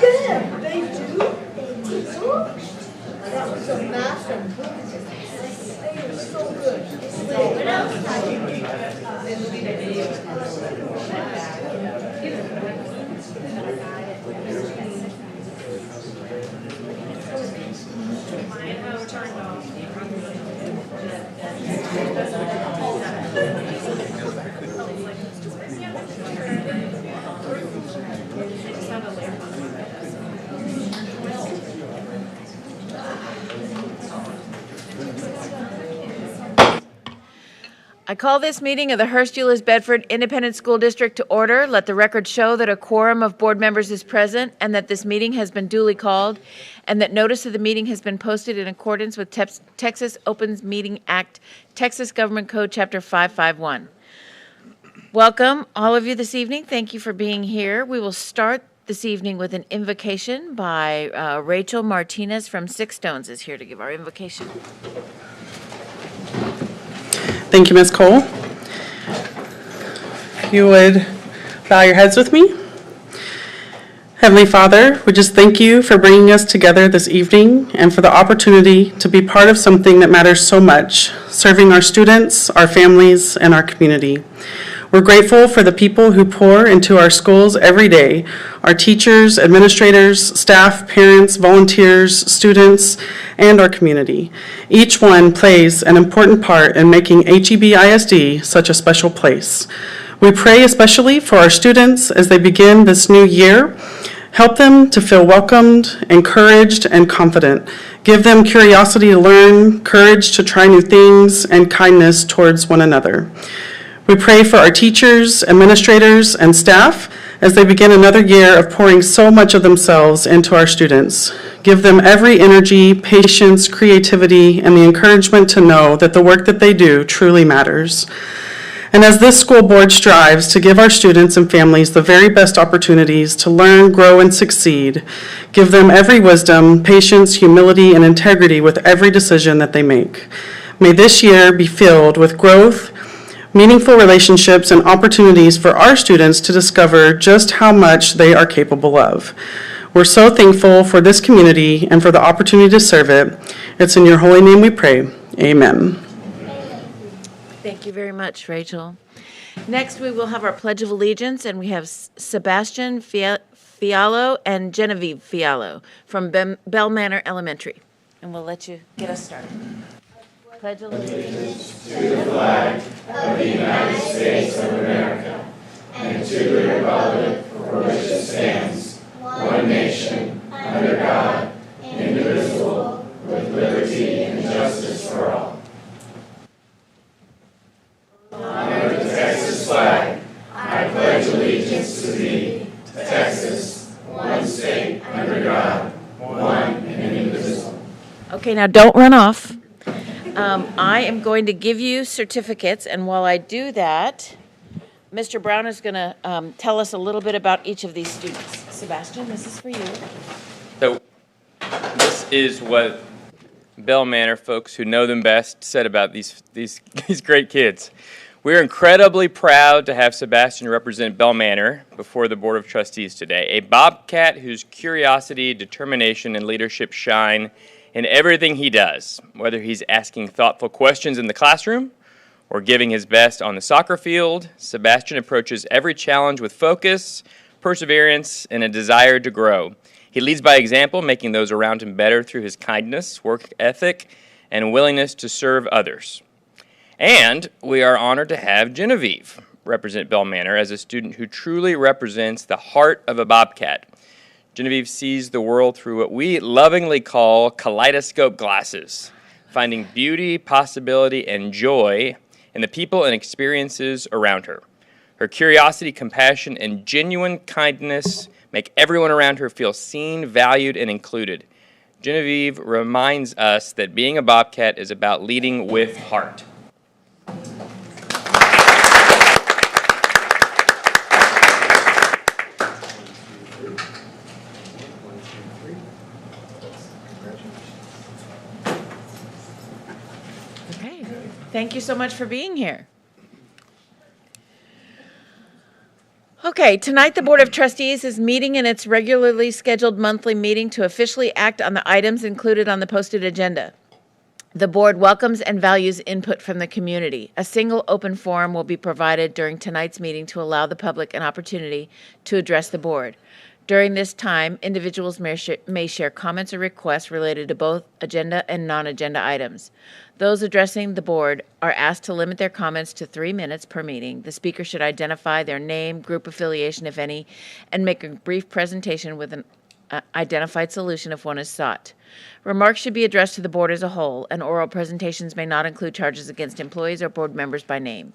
Yeah, they do. That was a massive. They were so good. I call this meeting of the Hurst-Euless-Bedford Independent School District to order. Let the record show that a quorum of board members is present and that this meeting has been duly called and that notice of the meeting has been posted in accordance with Texas Open Meeting Act, Texas Government Code, Chapter 551. Welcome, all of you this evening. Thank you for being here. We will start this evening with an invocation by Rachel Martinez from Six Stones is here to give our invocation. Thank you, Ms. Cole. If you would bow your heads with me. Heavenly Father, we just thank you for bringing us together this evening and for the opportunity to be part of something that matters so much, serving our students, our families, and our community. We're grateful for the people who pour into our schools every day, our teachers, administrators, staff, parents, volunteers, students, and our community. Each one plays an important part in making HEB ISD such a special place. We pray especially for our students as they begin this new year. Help them to feel welcomed, encouraged, and confident. Give them curiosity to learn, courage to try new things, and kindness towards one another. We pray for our teachers, administrators, and staff as they begin another year of pouring so much of themselves into our students. Give them every energy, patience, creativity, and the encouragement to know that the work that they do truly matters. And as this school board strives to give our students and families the very best opportunities to learn, grow, and succeed, give them every wisdom, patience, humility, and integrity with every decision that they make. May this year be filled with growth, meaningful relationships, and opportunities for our students to discover just how much they are capable of. We're so thankful for this community and for the opportunity to serve it. It's in your holy name we pray. Amen. Thank you very much, Rachel. Next, we will have our Pledge of Allegiance, and we have Sebastian Fialo and Genevieve Fialo from Bell Manor Elementary. And we'll let you get us started. Pledge allegiance to the flag of the United States of America and to the republic for which it stands, one nation, under God, indivisible, with liberty and justice for all. Under the Texas flag, I pledge allegiance to thee, Texas, one state, under God, one and indivisible. Okay, now don't run off. I am going to give you certificates, and while I do that, Mr. Brown is going to tell us a little bit about each of these students. Sebastian, this is for you. So this is what Bell Manor folks who know them best said about these great kids. We're incredibly proud to have Sebastian represent Bell Manor before the Board of Trustees today, a bobcat whose curiosity, determination, and leadership shine in everything he does, whether he's asking thoughtful questions in the classroom or giving his best on the soccer field. Sebastian approaches every challenge with focus, perseverance, and a desire to grow. He leads by example, making those around him better through his kindness, work ethic, and willingness to serve others. And we are honored to have Genevieve represent Bell Manor as a student who truly represents the heart of a bobcat. Genevieve sees the world through what we lovingly call kaleidoscope glasses, finding beauty, possibility, and joy in the people and experiences around her. Her curiosity, compassion, and genuine kindness make everyone around her feel seen, valued, and included. Genevieve reminds us that being a Bobcat is about leading with heart. Okay, thank you so much for being here. Okay, tonight the Board of Trustees is meeting in its regularly scheduled monthly meeting to officially act on the items included on the posted agenda. The board welcomes and values input from the community. A single open forum will be provided during tonight's meeting to allow the public an opportunity to address the board. During this time, individuals may share comments or requests related to both agenda and non-agenda items. Those addressing the board are asked to limit their comments to 3 minutes per meeting. The speaker should identify their name, group affiliation, if any, and make a brief presentation with an identified solution if one is sought. Remarks should be addressed to the board as a whole, and oral presentations may not include charges against employees or board members by name.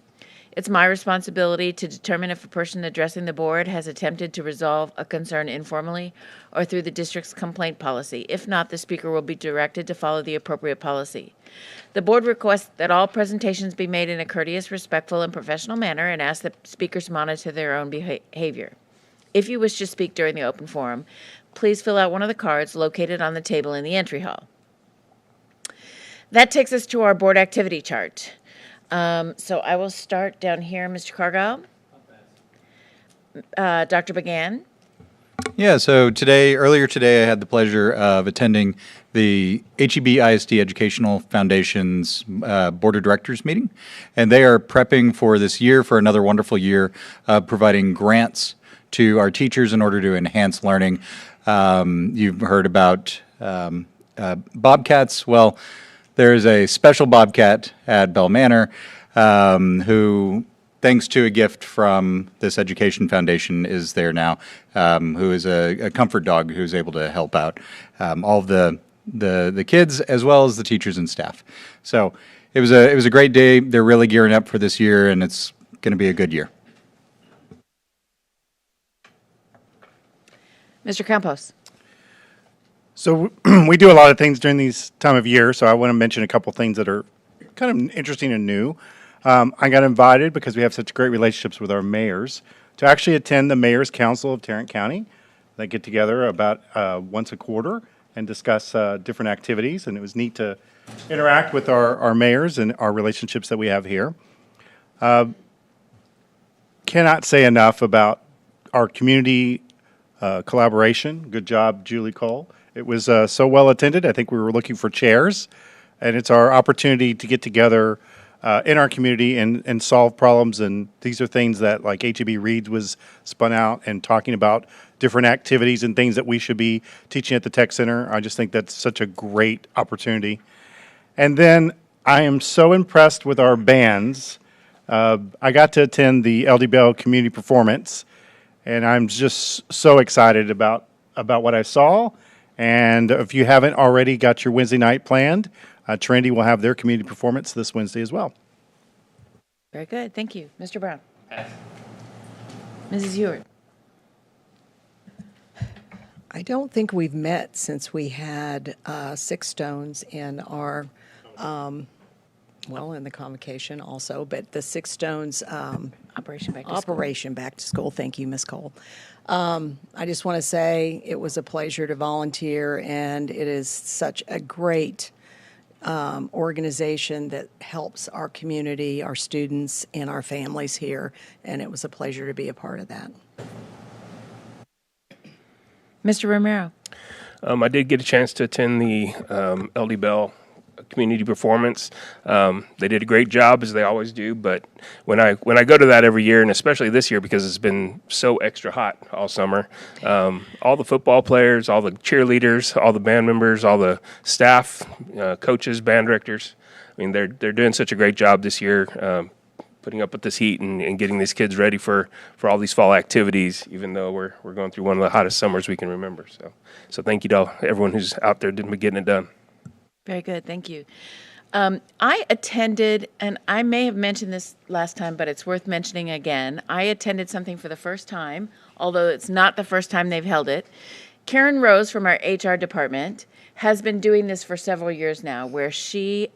It's my responsibility to determine if a person addressing the board has attempted to resolve a concern informally or through the district's complaint policy. If not, the speaker will be directed to follow the appropriate policy. The board requests that all presentations be made in a courteous, respectful, and professional manner and asks that speakers monitor their own behavior. If you wish to speak during the open forum, please fill out one of the cards located on the table in the entry hall. That takes us to our board activity chart. So I will start down here, Mr. Cargile. Dr. Began. Yeah, so earlier today, I had the pleasure of attending the HEB ISD Educational Foundation's Board of Directors meeting, and they are prepping for this year for another wonderful year of providing grants to our teachers in order to enhance learning. You've heard about Bobcats. Well, there is a special Bobcat at Bell Manor who, thanks to a gift from this education foundation, is there now, who is a comfort dog who's able to help out all of the kids as well as the teachers and staff. So it was a great day. They're really gearing up for this year, and it's going to be a good year. Mr. Campos. So we do a lot of things during these time of year, so I want to mention a couple things that are kind of interesting and new. I got invited, because we have such great relationships with our mayors, to actually attend the Mayor's Council of Tarrant County. They get together about once a quarter and discuss different activities, and it was neat to interact with our mayors and our relationships that we have here. Cannot say enough about our community collaboration. Good job, Julie Cole. It was so well attended. I think we were looking for chairs, and it's our opportunity to get together in our community and solve problems. And these are things that, like HEB Reads was spun out and talking about different activities and things that we should be teaching at the Tech Center. I just think that's such a great opportunity. And then I am so impressed with our bands. I got to attend the LD Bell Community Performance, and I'm just so excited about what I saw. And if you haven't already got your Wednesday night planned, Trinity will have their community performance this Wednesday as well. Very good. Thank you. Mr. Brown. Mrs. Ewart. I don't think we've met since we had Six Stones in our, in the convocation also, but the Six Stones Operation Back to School. Operation Back to School. Thank you, Ms. Cole. I just want to say it was a pleasure to volunteer, and it is such a great organization that helps our community, our students, and our families here, and it was a pleasure to be a part of that. Mr. Romero. I did get a chance to attend the LD Bell community performance. They did a great job, as they always do, but when I go to that every year, and especially this year because it's been so extra hot all summer, all the football players, all the cheerleaders, all the band members, all the staff, coaches, band directors, I mean, they're doing such a great job this year, putting up with this heat and getting these kids ready for all these fall activities, even though we're going through one of the hottest summers we can remember. So thank you to everyone who's out there getting it done. Very good. Thank you. I attended, and I may have mentioned this last time, but it's worth mentioning again. I attended something for the first time, although it's not the first time they've held it. Karen Rose from our HR department has been doing this for several years now, where she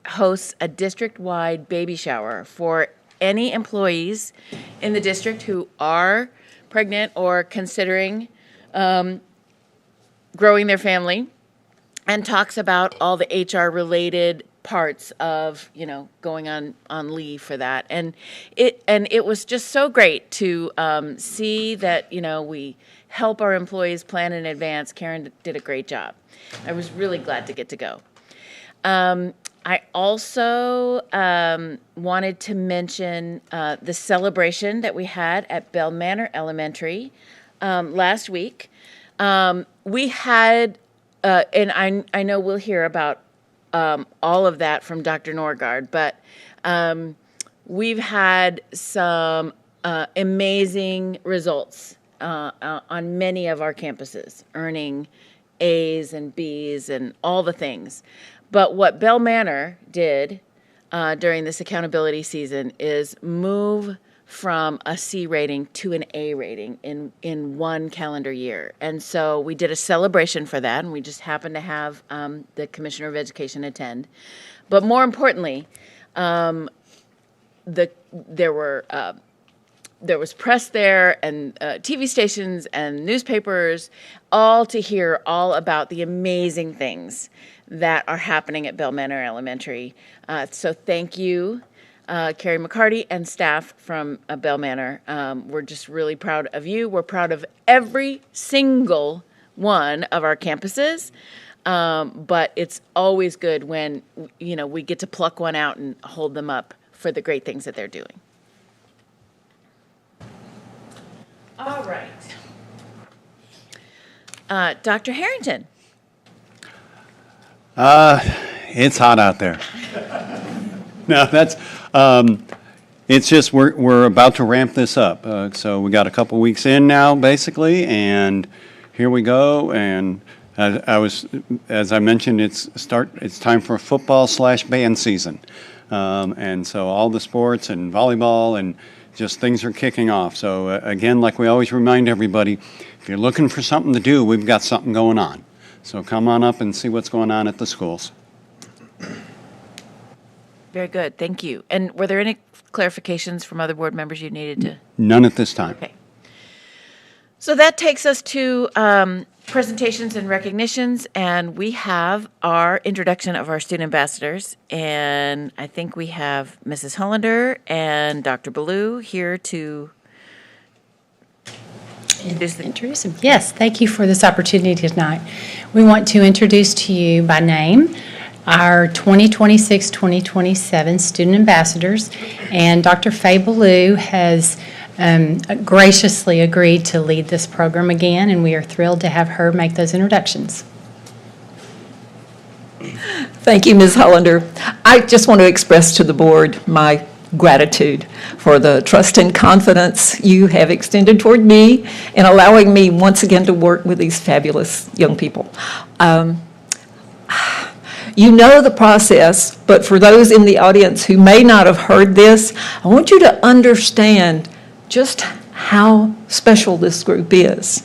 hosts a district-wide baby shower for any employees in the district who are pregnant or considering growing their family, and talks about all the HR-related parts of, going on leave for that. And it was just so great to see that, we help our employees plan in advance. Karen did a great job. I was really glad to get to go. I also wanted to mention the celebration that we had at Bell Manor Elementary last week. We had, and I know we'll hear about all of that from Dr. Norgard, but we've had some amazing results on many of our campuses, earning A's and B's and all the things. But what Bell Manor did during this accountability season is move from a C rating to an A rating in one calendar year. And so we did a celebration for that, and we just happened to have the Commissioner of Education attend. But more importantly, there was press there and TV stations and newspapers, all to hear all about the amazing things that are happening at Bell Manor Elementary. So thank you, Carrie McCarty and staff from Bell Manor. We're just really proud of you. We're proud of every single one of our campuses. But it's always good when, we get to pluck one out and hold them up for the great things that they're doing. All right. Dr. Harrington. It's hot out there. No, it's just we're about to ramp this up. So we got a couple weeks in now, basically, and here we go. And as I mentioned, it's time for football/band season, and so all the sports and volleyball and just things are kicking off. So again, like we always remind everybody, if you're looking for something to do, we've got something going on. So come on up and see what's going on at the schools. Very good. Thank you. And were there any clarifications from other board members you needed to? None at this time. Okay. So that takes us to presentations and recognitions, and we have our introduction of our student ambassadors. And I think we have Mrs. Hollander and Dr. Ballou here to introduce them. Yes, thank you for this opportunity tonight. We want to introduce to you by name our 2026-2027 student ambassadors, and Dr. Faye Ballou has graciously agreed to lead this program again, and we are thrilled to have her make those introductions. Thank you, Ms. Hollander. I just want to express to the board my gratitude for the trust and confidence you have extended toward me in allowing me once again to work with these fabulous young people. You know the process, but for those in the audience who may not have heard this, I want you to understand just how special this group is.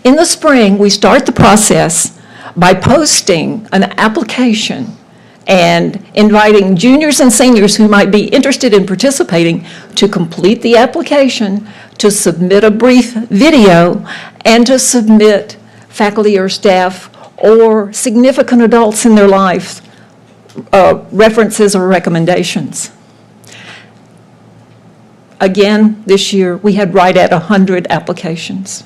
In the spring, we start the process by posting an application and inviting juniors and seniors who might be interested in participating to complete the application, to submit a brief video, and to submit faculty or staff or significant adults in their lives, references or recommendations. Again, this year, we had right at 100 applications.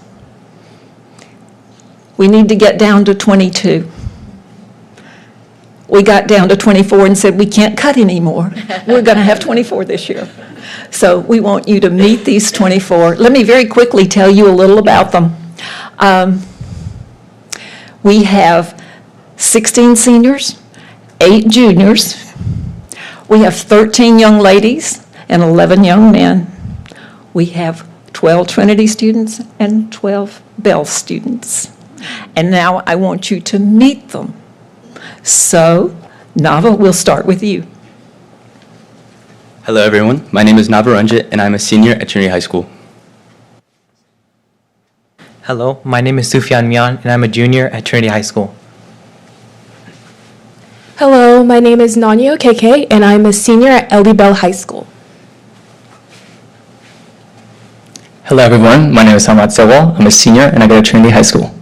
We need to get down to 22. We got down to 24 and said we can't cut anymore. We're going to have 24 this year. So we want you to meet these 24. Let me very quickly tell you a little about them. We have 16 seniors, 8 juniors. We have 13 young ladies and 11 young men. We have 12 Trinity students and 12 Bell students. And now I want you to meet them. So, Nava, we'll start with you. Hello, everyone. My name is Nava Ranjit, and I'm a senior at Trinity High School. Hello, my name is Sufyan Mian, and I'm a junior at Trinity High School. Hello, my name is Nanya KK, and I'm a senior at LD Bell High School. Hello everyone, my name is Hamad Sewal. I'm a senior and I go to Trinity High School.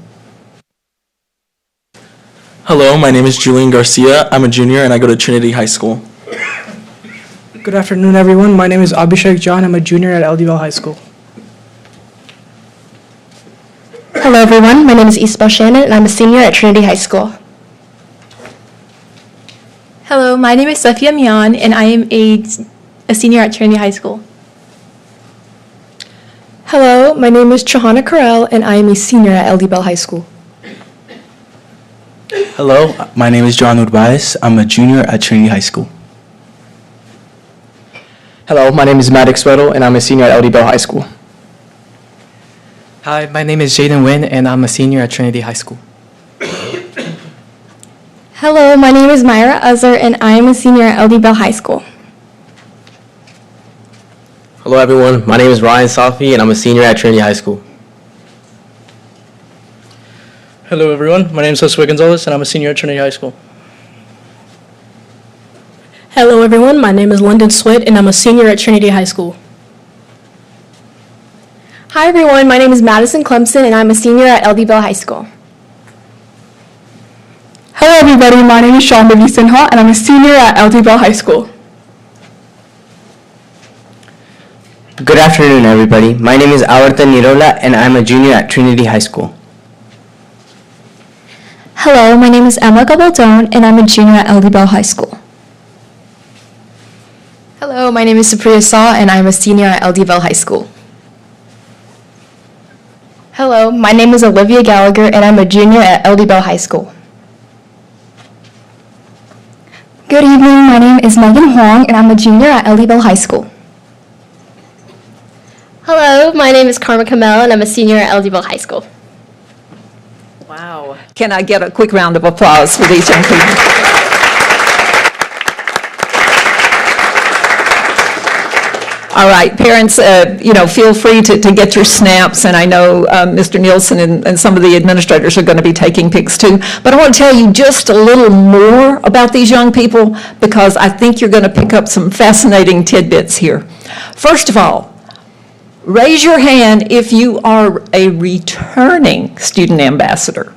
Hello, my name is Julian Garcia. I'm a junior and I go to Trinity High School. Good afternoon, everyone. My name is Abhishek John. I'm a junior at LD Bell High School. Hello, everyone. My name is Isabel Shannon, and I'm a senior at Trinity High School. Hello, my name is Safia Mian, and I am a senior at Trinity High School. Hello, my name is Chahana Carell, and I am a senior at LD Bell High School. Hello, my name is John Udbais. I'm a junior at Trinity High School. Hello, my name is Maddox Weddle, and I'm a senior at LD Bell High School. Hi, my name is Jaden Wynn, and I'm a senior at Trinity High School. Hello, my name is Myra Uzzer, and I am a senior at LD Bell High School. Hello, everyone. My name is Ryan Safi, and I'm a senior at Trinity High School. Hello, everyone. My name is Josue Gonzalez, and I'm a senior at Trinity High School. Hello, everyone. My name is London Switt, and I'm a senior at Trinity High School. Hi, everyone. My name is Madison Clemson, and I'm a senior at LD Bell High School. Hello, everybody. My name is Shambhavi Sinha, and I'm a senior at LD Bell High School. Good afternoon, everybody. My name is Avarta Nirola, and I'm a junior at Trinity High School. Hello, my name is Emma Gabaldon, and I'm a junior at LD Bell High School. Hello, my name is Supriya Saw, and I'm a senior at LD Bell High School. Hello, my name is Olivia Gallagher, and I'm a junior at LD Bell High School. Good evening, my name is Megan Huang, and I'm a junior at LD Bell High School. Hello, my name is Karma Kamel, and I'm a senior at LD Bell High School. Wow. Can I get a quick round of applause for these young people? All right, parents, feel free to get your snaps, and I know Mr. Nielsen and some of the administrators are going to be taking pics too. But I want to tell you just a little more about these young people because I think you're going to pick up some fascinating tidbits here. First of all, raise your hand if you are a returning student ambassador.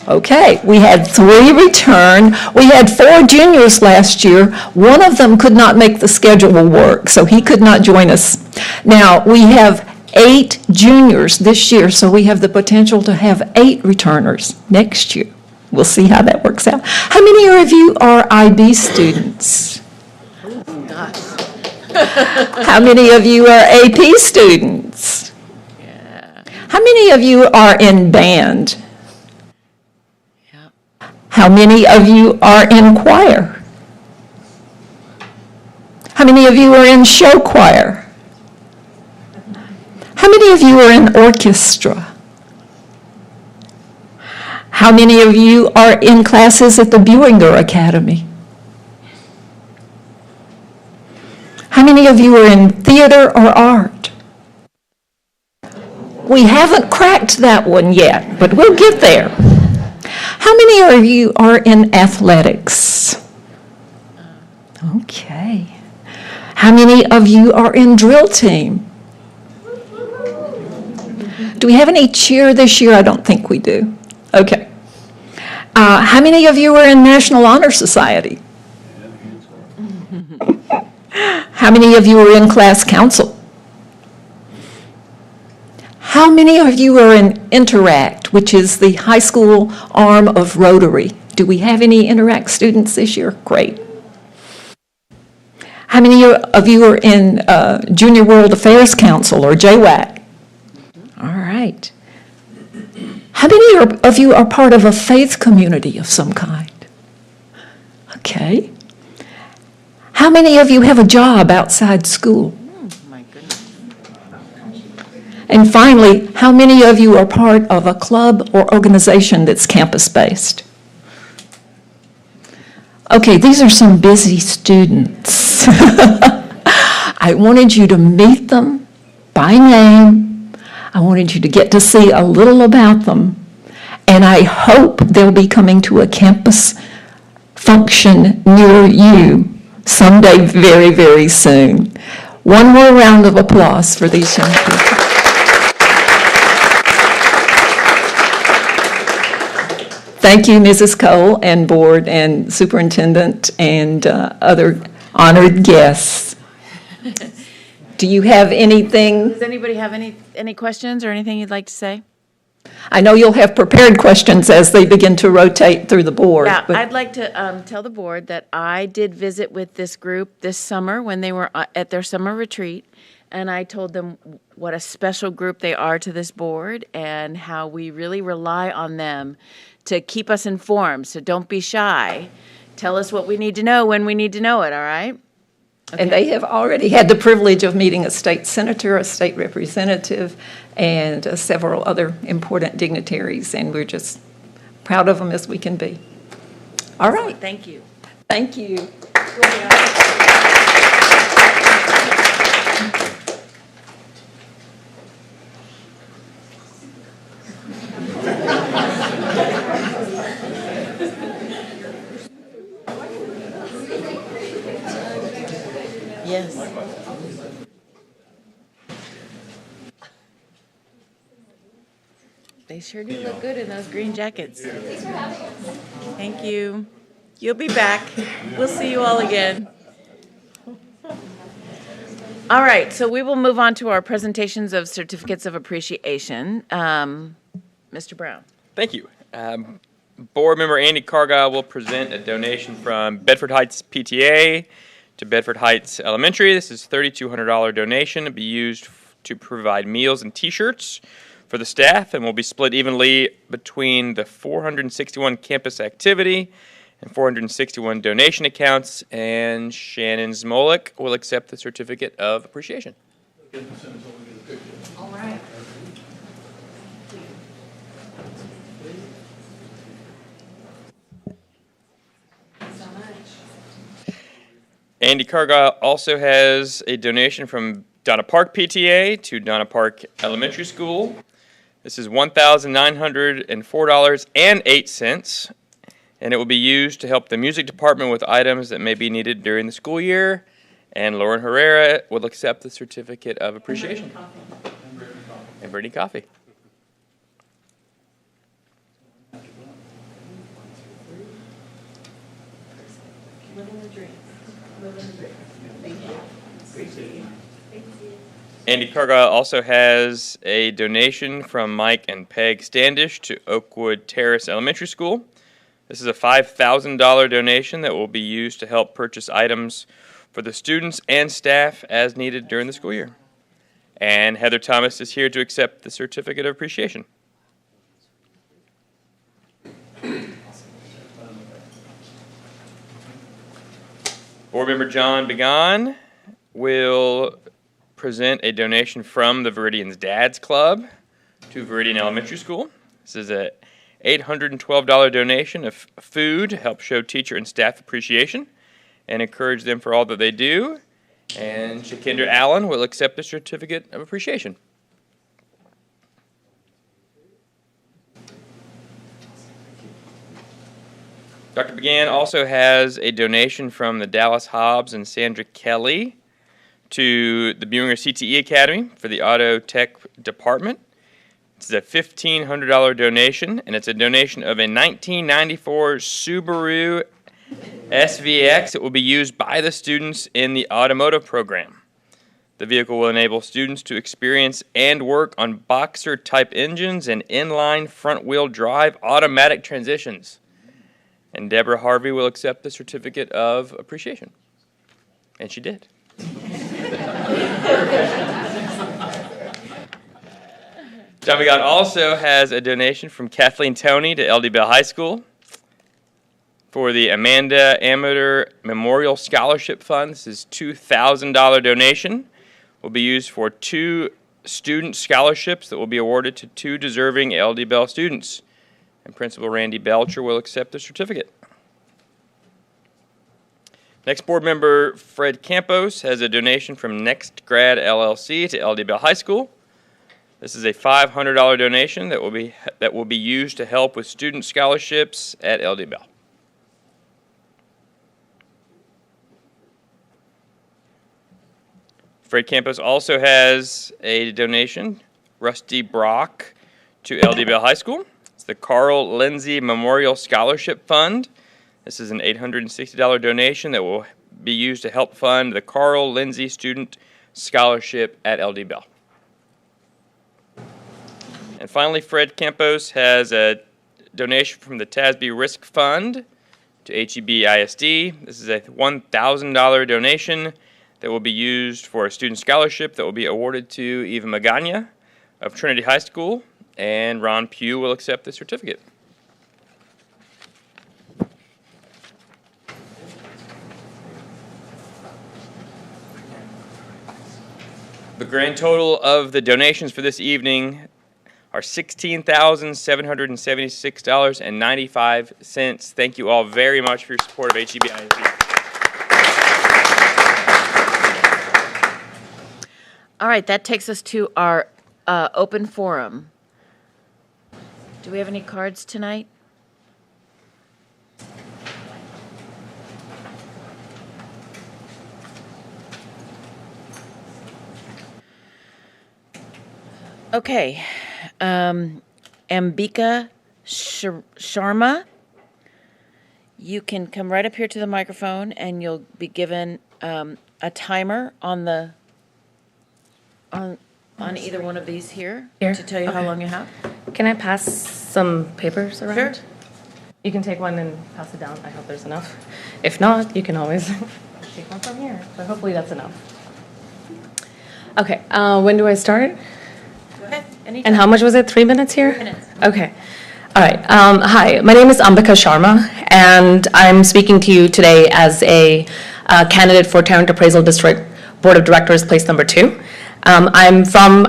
Okay, we had 3 return. We had 4 juniors last year. One of them could not make the schedule work, so he could not join us. Now, we have 8 juniors this year, so we have the potential to have 8 returners next year. We'll see how that works out. How many of you are IB students? How many of you are AP students? How many of you are in band? How many of you are in choir? How many of you are in show choir? How many of you are in orchestra? How many of you are in classes at the Buinger Academy? How many of you are in theater or art? We haven't cracked that one yet, but we'll get there. How many of you are in athletics? Okay. How many of you are in drill team? Do we have any cheer this year? I don't think we do. Okay. How many of you are in National Honor Society? How many of you are in class council? How many of you are in Interact, which is the high school arm of Rotary? Do we have any Interact students this year? Great. How many of you are in Junior World Affairs Council or JWAC? All right. How many of you are part of a faith community of some kind? Okay. How many of you have a job outside school? And finally, how many of you are part of a club or organization that's campus-based? Okay, these are some busy students. I wanted you to meet them by name. I wanted you to get to see a little about them. And I hope they'll be coming to a campus function near you someday very, very soon. One more round of applause for these young people. Thank you, Mrs. Cole and board and superintendent and other honored guests. Do you have anything? Does anybody have any questions or anything you'd like to say? I know you'll have prepared questions as they begin to rotate through the board. Yeah, but- I'd like to tell the board that I did visit with this group this summer when they were at their summer retreat, and I told them what a special group they are to this board and how we really rely on them to keep us informed. So don't be shy. Tell us what we need to know when we need to know it, all right? And they have already had the privilege of meeting a state senator, a state representative, and several other important dignitaries, and we're just proud of them as we can be. All right. Thank you. Thank you. Yes. They sure do look good in those green jackets. Thank you. You'll be back. We'll see you all again. All right, so we will move on to our presentations of certificates of appreciation. Mr. Brown. Thank you. Board member Andy Cargile will present a donation from Bedford Heights PTA to Bedford Heights Elementary. This is a $3,200 donation to be used to provide meals and T-shirts for the staff, and will be split evenly between the 461 campus activity and 461 donation accounts, and Shannon Zmolik will accept the certificate of appreciation. All right. Andy Cargile also has a donation from Donna Park PTA to Donna Park Elementary School. This is $1,904.08, and it will be used to help the music department with items that may be needed during the school year. And Lauren Herrera will accept the certificate of appreciation. And Brittany Coffee. Andy Cargile also has a donation from Mike and Peg Standish to Oakwood Terrace Elementary School. This is a $5,000 donation that will be used to help purchase items for the students and staff as needed during the school year. And Heather Thomas is here to accept the certificate of appreciation. Board member John Began will present a donation from the Veridian's Dads Club to Veridian Elementary School. This is a $812 donation of food to help show teacher and staff appreciation and encourage them for all that they do. And Shakindra Allen will accept the certificate of appreciation. Dr. Began also has a donation from the Dallas Hobbs and Sandra Kelly to the Buinger CTE Academy for the Auto Tech Department. It's a $1,500 donation, and it's a donation of a 1994 Subaru SVX that will be used by the students in the automotive program. The vehicle will enable students to experience and work on Boxer-type engines and inline front-wheel drive automatic transitions. And Deborah Harvey will accept the certificate of appreciation. And she did. John Began also has a donation from Kathleen Toney to LD Bell High School for the Amanda Amateur Memorial Scholarship Fund. This is $2,000 donation. Will be used for 2 student scholarships that will be awarded to 2 deserving LD Bell students. And Principal Randy Belcher will accept the certificate. Next board member, Fred Campos, has a donation from Next Grad LLC to LD Bell High School. This is a $500 donation that will be used to help with student scholarships at LD Bell. Fred Campos also has a donation, Rusty Brock, to LD Bell High School. It's the Carl Lindsay Memorial Scholarship Fund. This is an $860 donation that will be used to help fund the Carl Lindsay Student Scholarship at LD Bell. And finally, Fred Campos has a donation from the TASB Risk Fund to HEB ISD. This is a $1,000 donation that will be used for a student scholarship that will be awarded to Eva Magana of Trinity High School, and Ron Pugh will accept the certificate. The grand total of the donations for this evening are $16,776.95. Thank you all very much for your support of HEB ISD. All right, that takes us to our open forum. Do we have any cards tonight? Okay. Ambika Sharma, you can come right up here to the microphone and you'll be given a timer on either one of these here to tell you how long you have. Can I pass some papers around? Sure. You can take one and pass it down. I hope there's enough. If not, you can always take one from here. But hopefully that's enough. Okay, when do I start? Go ahead. Anytime. And how much was it? 3 minutes here? 3 minutes. Okay. All right. Hi, my name is Ambika Sharma, and I'm speaking to you today as a candidate for Tarrant Appraisal District Board of Directors, place number 2. I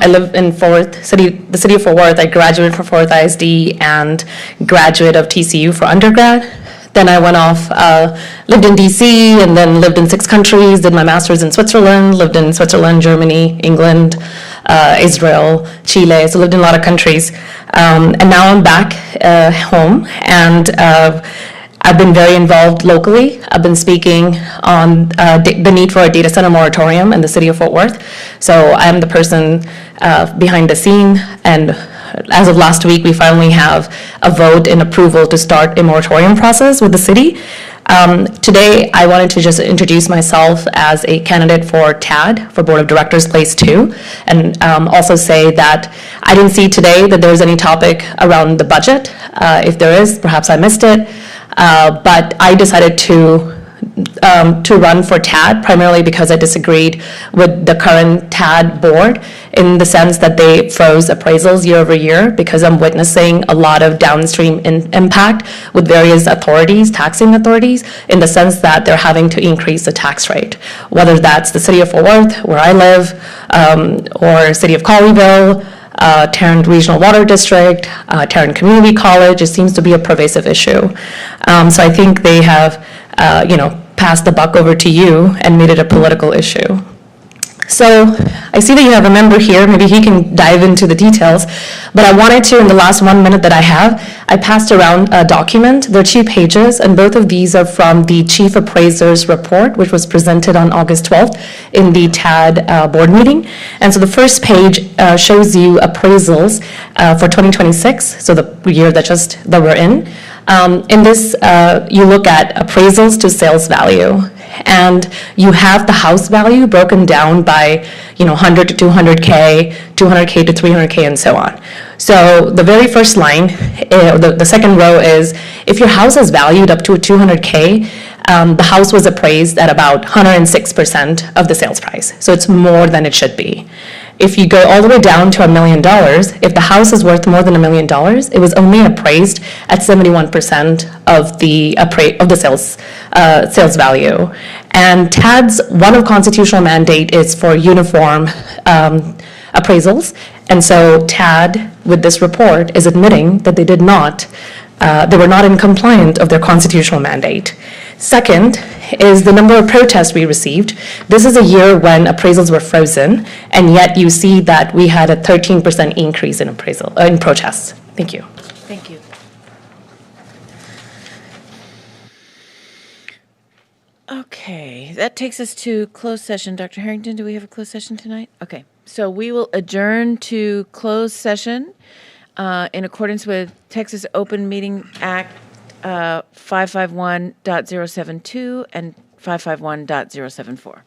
live in the city of Fort Worth. I graduated from Fort Worth ISD and graduate of TCU for undergrad. Then I went off, lived in DC, and then lived in 6 countries, did my master's in Switzerland, lived in Switzerland, Germany, England, Israel, Chile, so lived in a lot of countries. And now I'm back home, and I've been very involved locally. I've been speaking on the need for a data center moratorium in the city of Fort Worth. So I'm the person behind the scene, and as of last week, we finally have a vote in approval to start a moratorium process with the city. Today, I wanted to just introduce myself as a candidate for TAD, for Board of Directors, place 2, and also say that I didn't see today that there's any topic around the budget. If there is, perhaps I missed it. But I decided to run for TAD primarily because I disagreed with the current TAD board in the sense that they froze appraisals year over year, because I'm witnessing a lot of downstream impact with various authorities, taxing authorities, in the sense that they're having to increase the tax rate, whether that's the city of Fort Worth, where I live, or city of Colleyville, Tarrant Regional Water District, Tarrant Community College. It seems to be a pervasive issue. So I think they have, passed the buck over to you and made it a political issue. So I see that you have a member here. Maybe he can dive into the details. But I wanted to, in the last 1 minute that I have, I passed around a document. There are 2 pages, and both of these are from the Chief Appraiser's report, which was presented on August 12th in the TAD board meeting. And so the first page shows you appraisals for 2026, so the year that we're in. In this, you look at appraisals to sales value, and you have the house value broken down by 100 to 200K, 200K to 300K, and so on. So the very first line, the second row is, if your house is valued up to 200K, the house was appraised at about 106% of the sales price. So it's more than it should be. If you go all the way down to $1 million, if the house is worth more than $1 million, it was only appraised at 71% of the sales value. And TAD's one of constitutional mandate is for uniform appraisals. And so TAD, with this report, is admitting that they were not in compliance of their constitutional mandate. Second is the number of protests we received. This is a year when appraisals were frozen, and yet you see that we had a 13% increase in protests. Thank you. Thank you. Okay, that takes us to closed session. Dr. Harrington, do we have a closed session tonight? Okay, so we will adjourn to closed session in accordance with Texas Open Meeting Act 551.072 and 551.074.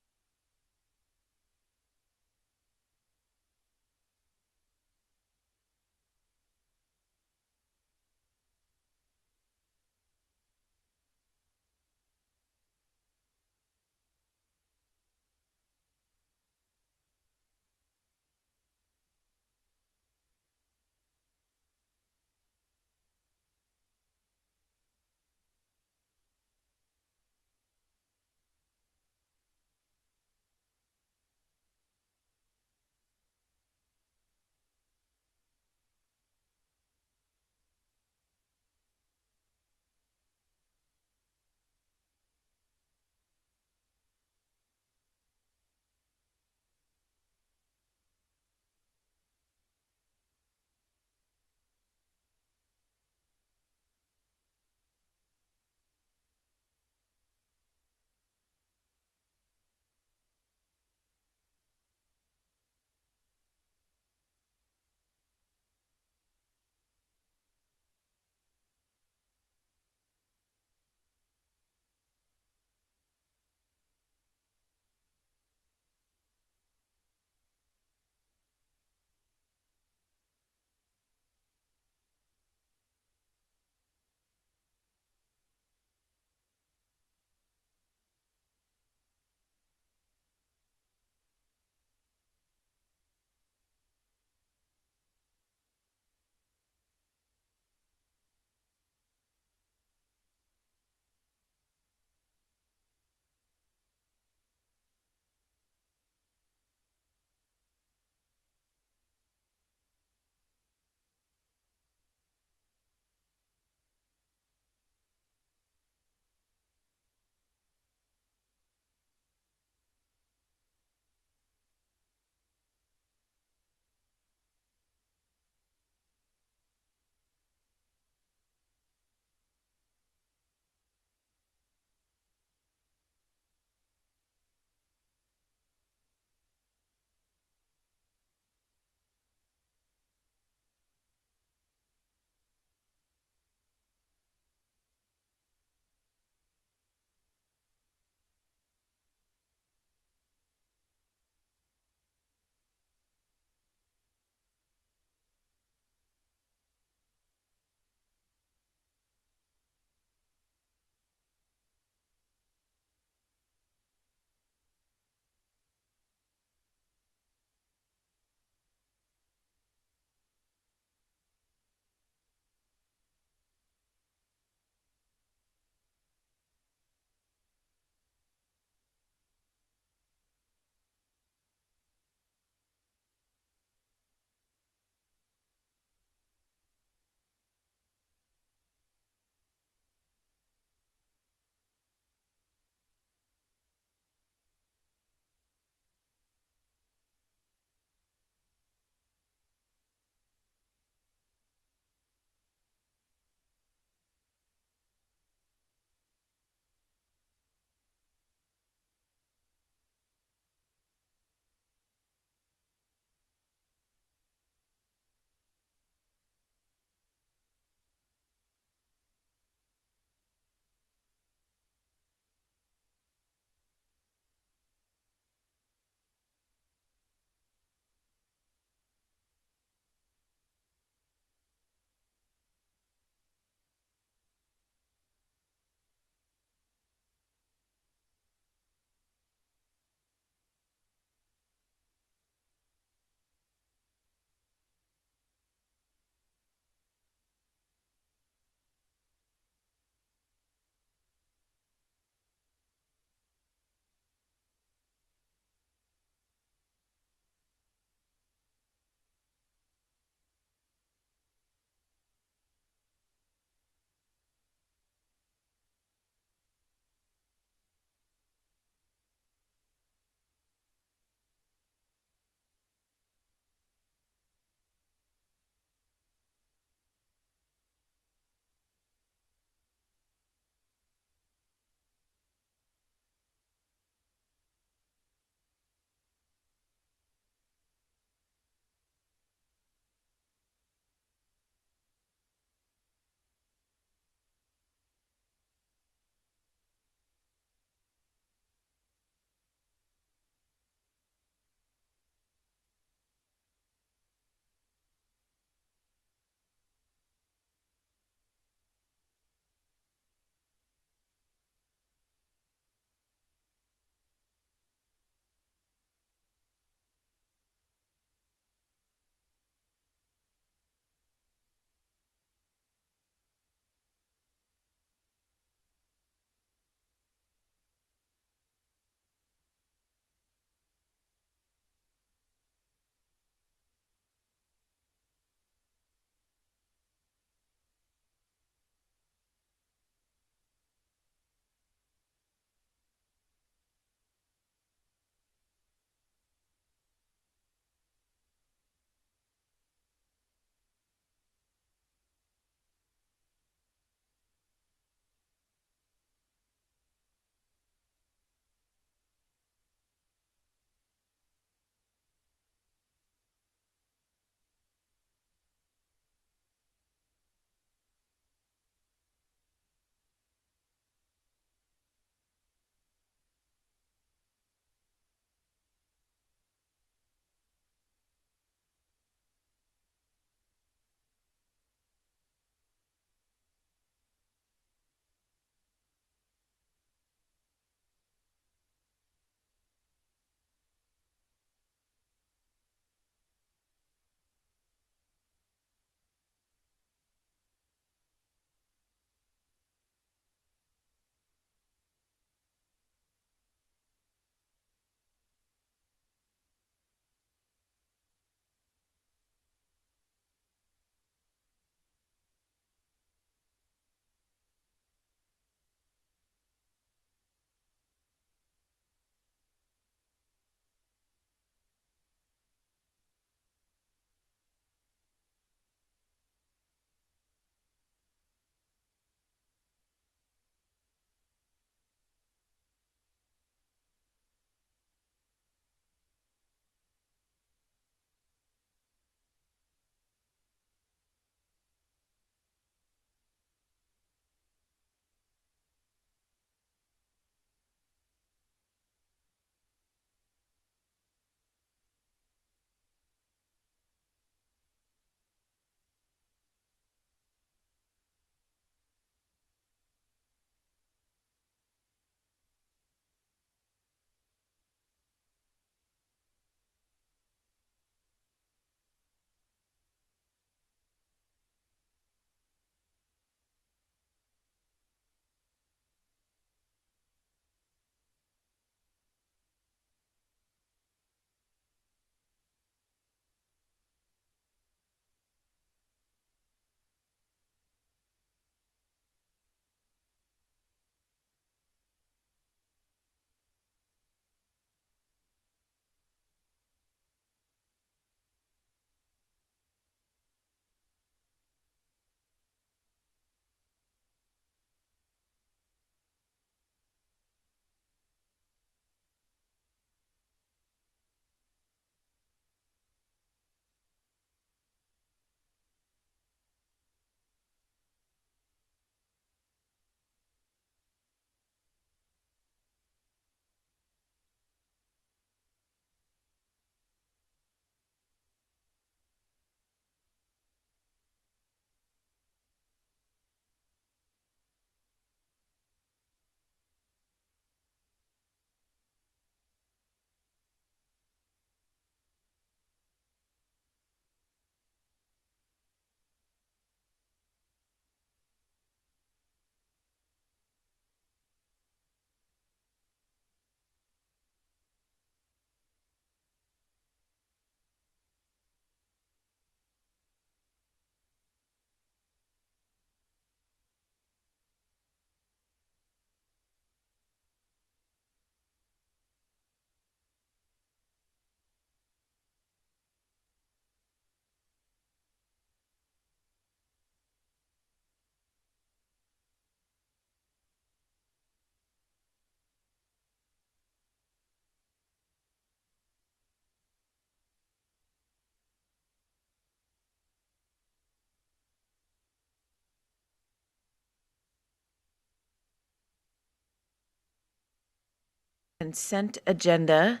Consent agenda.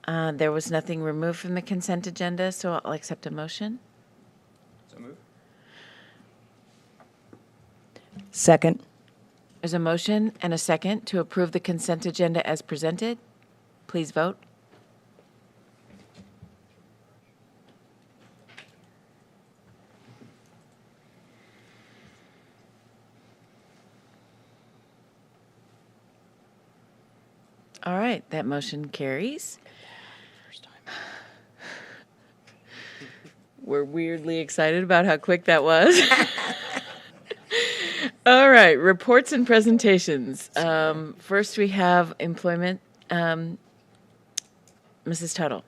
There was nothing removed from the consent agenda, so I'll accept a motion. So moved. Second. There's a motion and a second to approve the consent agenda as presented. Please vote. All right, that motion carries. We're weirdly excited about how quick that was. All right, reports and presentations. First, we have employment. Mrs. Tuttle.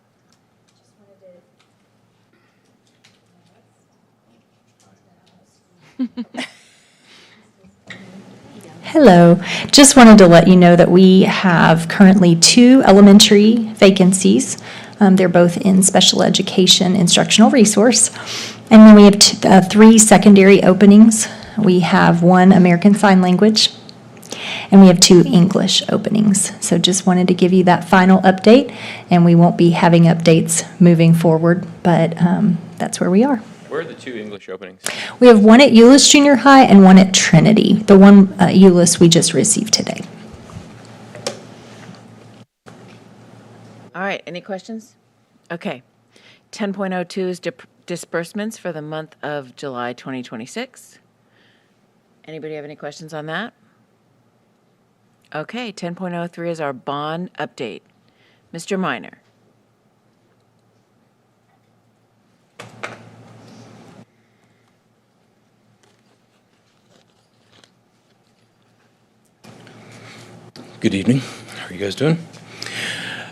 Hello. Just wanted to let you know that we have currently 2 elementary vacancies. They're both in special education instructional resource. And then we have 3 secondary openings. We have 1 American Sign Language, and we have 2 English openings. So just wanted to give you that final update, and we won't be having updates moving forward, but that's where we are. Where are the 2 English openings? We have 1 at Euless Junior High and 1 at Trinity. The one at Euless we just received today. All right, any questions? Okay. 10.02 is disbursements for the month of July 2026. Anybody have any questions on that? Okay, 10.03 is our bond update. Mr. Minor. Good evening. How are you guys doing?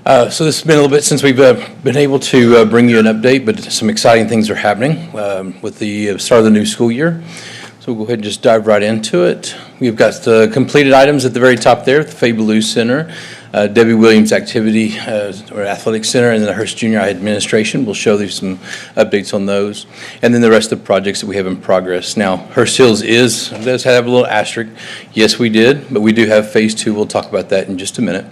So this has been a little bit since we've been able to bring you an update, but some exciting things are happening with the start of the new school year. So we'll go ahead and just dive right into it. We've got the completed items at the very top there, the Faye Ballou Center, Debbie Williams Activity or Athletic Center, and then the Hurst Junior High Administration. We'll show you some updates on those. And then the rest of the projects that we have in progress. Now, Hurst Hills does have a little asterisk. Yes, we did, but we do have Phase 2. We'll talk about that in just a minute.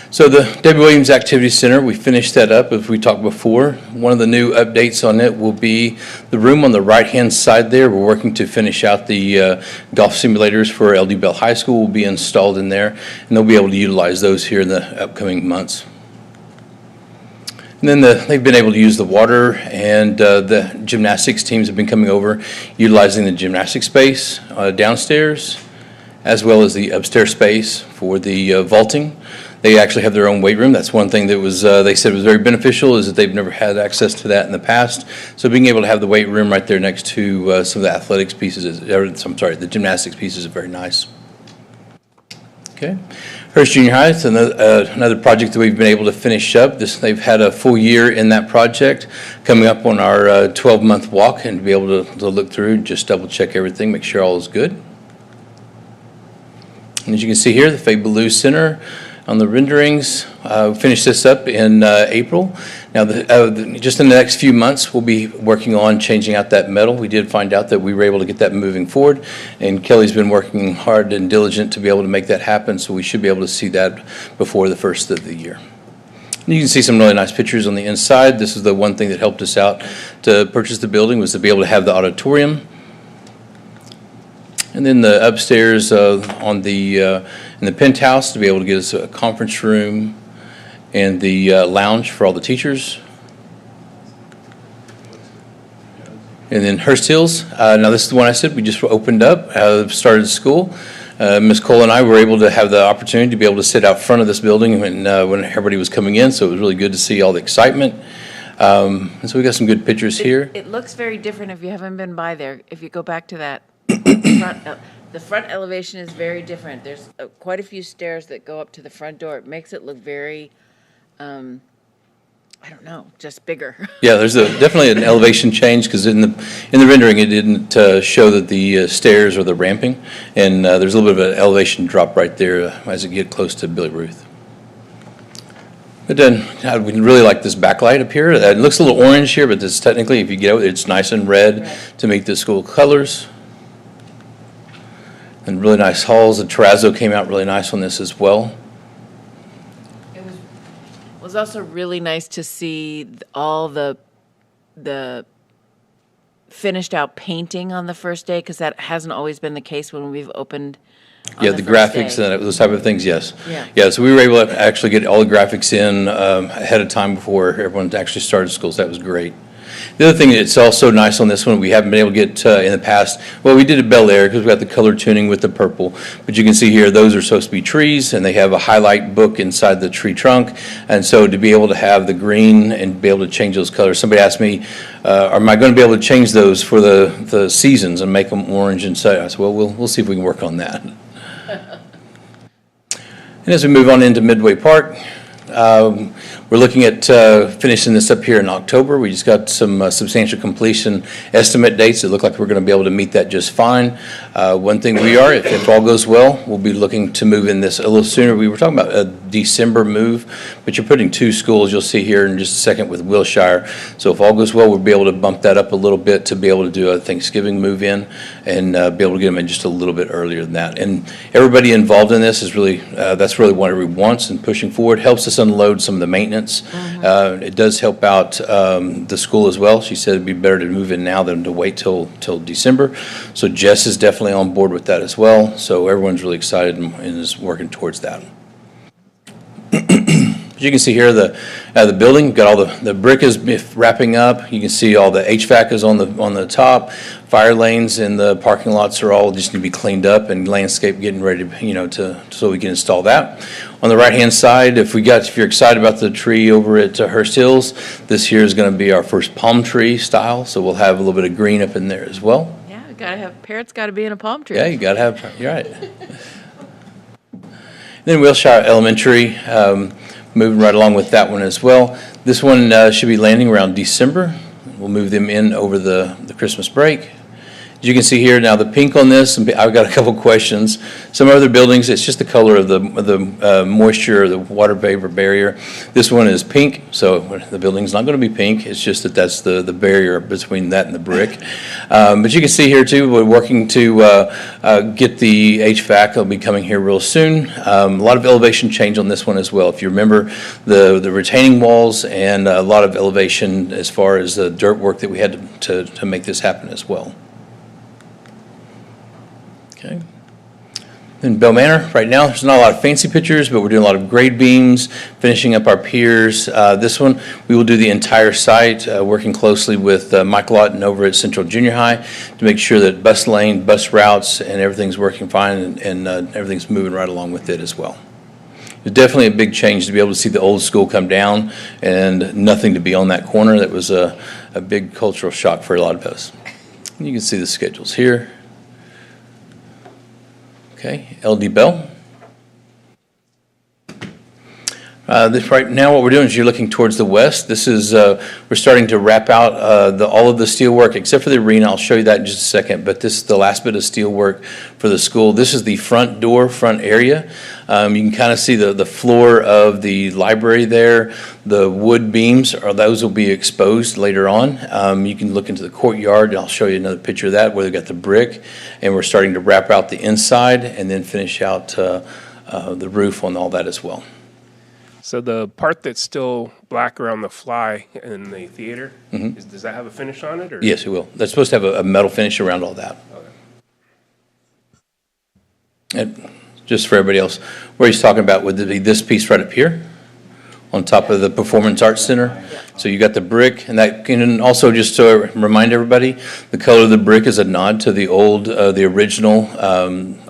So the Debbie Williams Activity Center, we finished that up as we talked before. One of the new updates on it will be the room on the right-hand side there. We're working to finish out the golf simulators for LD Bell High School will be installed in there, and they'll be able to utilize those here in the upcoming months. And then they've been able to use the water, and the gymnastics teams have been coming over, utilizing the gymnastics space downstairs, as well as the upstairs space for the vaulting. They actually have their own weight room. That's one thing that was they said was very beneficial, is that they've never had access to that in the past. So being able to have the weight room right there next to some of the athletics pieces, the gymnastics pieces is very nice. Okay. Hurst Junior High, it's another project that we've been able to finish up. They've had a full year in that project, coming up on our 12-month walk, and to be able to look through, just double check everything, make sure all is good. And as you can see here, the Faye Ballou Center on the renderings, finished this up in April. Now, just in the next few months, we'll be working on changing out that metal. We did find out that we were able to get that moving forward, and Kelly's been working hard and diligent to be able to make that happen, so we should be able to see that before the first of the year. And you can see some really nice pictures on the inside. This is the one thing that helped us out to purchase the building, was to be able to have the auditorium. And then the upstairs in the penthouse, to be able to get us a conference room and the lounge for all the teachers. And then Hurst Hills, now this is the one I said we just opened up, started school. Ms. Cole and I were able to have the opportunity to be able to sit out front of this building when everybody was coming in, so it was really good to see all the excitement. And so we got some good pictures here. It looks very different if you haven't been by there. If you go back to that the front elevation is very different. There's quite a few stairs that go up to the front door. It makes it look very, I don't know, just bigger. Yeah, there's definitely an elevation change, because in the rendering it didn't show that the stairs or the ramping, and there's a little bit of an elevation drop right there as you get close to Billy Ruth. But then we really like this backlight up here. It looks a little orange here, but this technically, if you get out, it's nice and red to meet the school colors. And really nice halls. The terrazzo came out really nice on this as well. It was also really nice to see all the finished out painting on the first day, because that hasn't always been the case when we've opened on Yeah, the the first graphics day. and those type of things, yes. Yeah. Yeah, so we were able to actually get all the graphics in ahead of time before everyone actually started schools. That was great. The other thing that's also nice on this one, we haven't been able to get in the past, well, we did at Bel Air because we got the color tuning with the purple, but you can see here, those are supposed to be trees, and they have a highlight book inside the tree trunk, and so to be able to have the green and be able to change those colors, somebody asked me, am I going to be able to change those for the seasons and make them orange and so, I said, well, we'll see if we can work on that. And as we move on into Midway Park, we're looking at finishing this up here in October. We just got some substantial completion estimate dates. It look like we're going to be able to meet that just fine. One thing we are, if all goes well, we'll be looking to move in this a little sooner. We were talking about a December move, but you're putting 2 schools, you'll see here in just a second with Wilshire. So if all goes well, we'll be able to bump that up a little bit to be able to do a Thanksgiving move in and be able to get them in just a little bit earlier than that. And everybody involved in this is really, that's really what everybody wants, and pushing forward helps us unload some of the maintenance. It does help out the school as well. She said it'd be better to move in now than to wait till December. So Jess is definitely on board with that as well. So everyone's really excited and is working towards that. You can see here the building, got all the brick is wrapping up. You can see all the HVAC is on the top. Fire lanes in the parking lots are all just need to be cleaned up, and landscape getting ready to so we can install that. On the right hand side, if you're excited about the tree over at Hurst Hills, this here is going to be our first palm tree style. So we'll have a little bit of green up in there as well. Yeah, parrots got to be in a palm tree. Yeah, you got to have. You're right. Then Wilshire Elementary. Moving right along with that one as well. This one should be landing around December. We'll move them in over the Christmas break. As you can see here now, the pink on this, I've got a couple questions. Some other buildings, it's just the color of the moisture, or the water vapor barrier. This one is pink, so the building's not going to be pink. It's just that's the barrier between that and the brick. But you can see here too, we're working to get the HVAC. It'll be coming here real soon. A lot of elevation change on this one as well. If you remember the retaining walls and a lot of elevation as far as the dirt work that we had to make this happen as well. Okay. In Bell Manor, right now, there's not a lot of fancy pictures, but we're doing a lot of grade beams, finishing up our piers. This one, we will do the entire site, working closely with Mike Lawton over at Central Junior High to make sure that bus lane, bus routes, and everything's working fine, and everything's moving right along with it as well. It's definitely a big change to be able to see the old school come down and nothing to be on that corner. That was a big cultural shock for a lot of us. And you can see the schedules here. Okay, LD Bell. This right now, what we're doing is you're looking towards the west. This is we're starting to wrap out all of the steel work except for the arena. I'll show you that in just a second. But this is the last bit of steel work for the school. This is the front door, front area. You can kind of see the floor of the library there. The wood beams, those will be exposed later on. You can look into the courtyard, and I'll show you another picture of that where they've got the brick. And we're starting to wrap out the inside and then finish out the roof on all that as well. So the part that's still black around the fly in the theater, does that have a finish on it? Or? Yes, it will. That's supposed to have a metal finish around all that. Okay. And just for everybody else, where he's talking about would be this piece right up here on top of the Performance Arts Center. So you got the brick, and that can also, just to remind everybody, the color of the brick is a nod to the original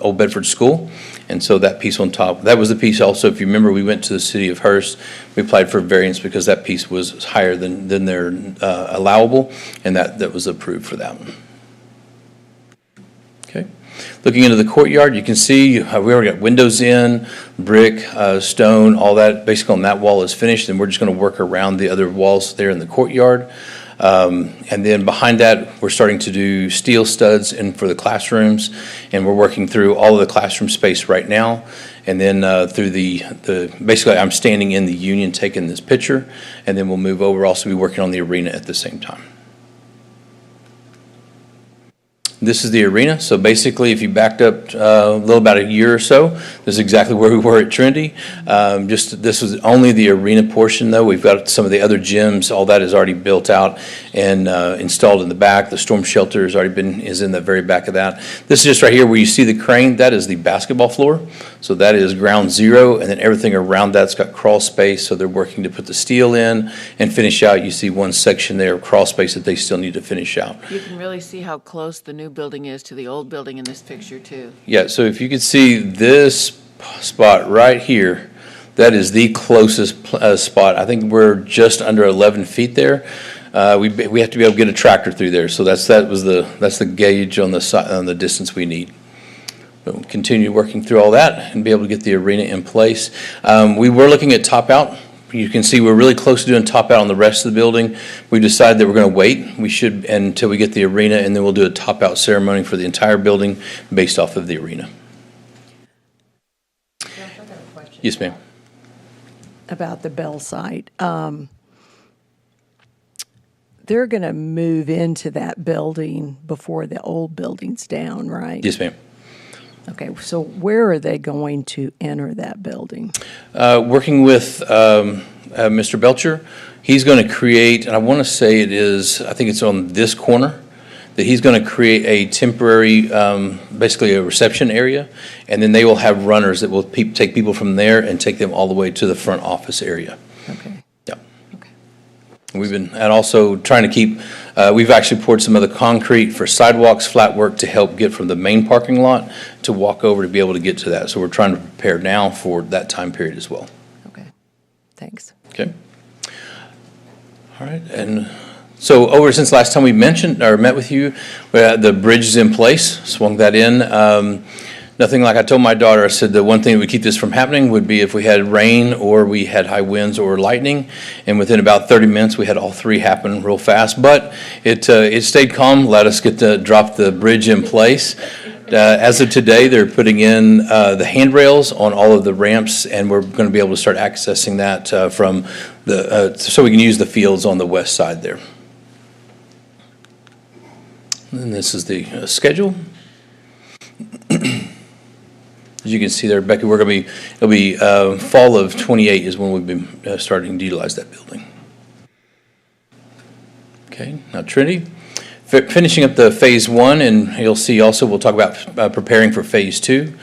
Old Bedford School. And so that piece on top, that was the piece also, if you remember, we went to the city of Hurst, we applied for variance because that piece was higher than their allowable, and that was approved for that one. Okay. Looking into the courtyard, you can see we already got windows in, brick, stone, all that, basically on that wall is finished, and we're just going to work around the other walls there in the courtyard. And then behind that, we're starting to do steel studs in for the classrooms, and we're working through all of the classroom space right now. And then through basically I'm standing in the union taking this picture, and then we'll move over, also be working on the arena at the same time. This is the arena. So basically, if you backed up a little about a year or so, this is exactly where we were at Trinity. This was only the arena portion, though. We've got some of the other gyms. All that is already built out and installed in the back. The storm shelter has already is in the very back of that. This is just right here where you see the crane. That is the basketball floor. So that is ground zero, and then everything around that's got crawl space. So they're working to put the steel in and finish out. You see one section there of crawl space that they still need to finish out. You can really see how close the new building is to the old building in this picture, too. Yeah, so if you could see this spot right here, that is the closest spot. I think we're just under 11 feet there. We have to be able to get a tractor through there, so that's the gauge on the distance we need. But we'll continue working through all that and be able to get the arena in place. We were looking at top out. You can see we're really close to doing top out on the rest of the building. We decided that we're going to wait. We should until we get the arena, and then we'll do a top out ceremony for the entire building based off of the arena. Yes, ma'am. About the Bell site. They're going to move into that building before the old building's down, right? Yes, ma'am. Okay, so where are they going to enter that building? Working with Mr. Belcher, he's going to create, and I want to say I think it's on this corner, that he's going to create a temporary, basically a reception area, and then they will have runners that will take people from there and take them all the way to the front office area. Okay. Yeah. Okay. And also trying to keep, we've actually poured some of the concrete for sidewalks, flat work to help get from the main parking lot to walk over to be able to get to that. So we're trying to prepare now for that time period as well. Okay. Thanks. Okay. All right. And so since last time we mentioned or met with you, the bridge is in place, swung that in. Nothing like I told my daughter, I said the one thing that would keep this from happening would be if we had rain or we had high winds or lightning. And within about 30 minutes, we had all three happen real fast. But it stayed calm, let us drop the bridge in place. As of today, they're putting in the handrails on all of the ramps, and we're going to be able to start accessing that from so we can use the fields on the west side there. And this is the schedule. As you can see there, Becky, it'll be fall of 28 is when we've been starting to utilize that building. Okay, now Trinity. Finishing up the phase one, and you'll see also we'll talk about preparing for phase two.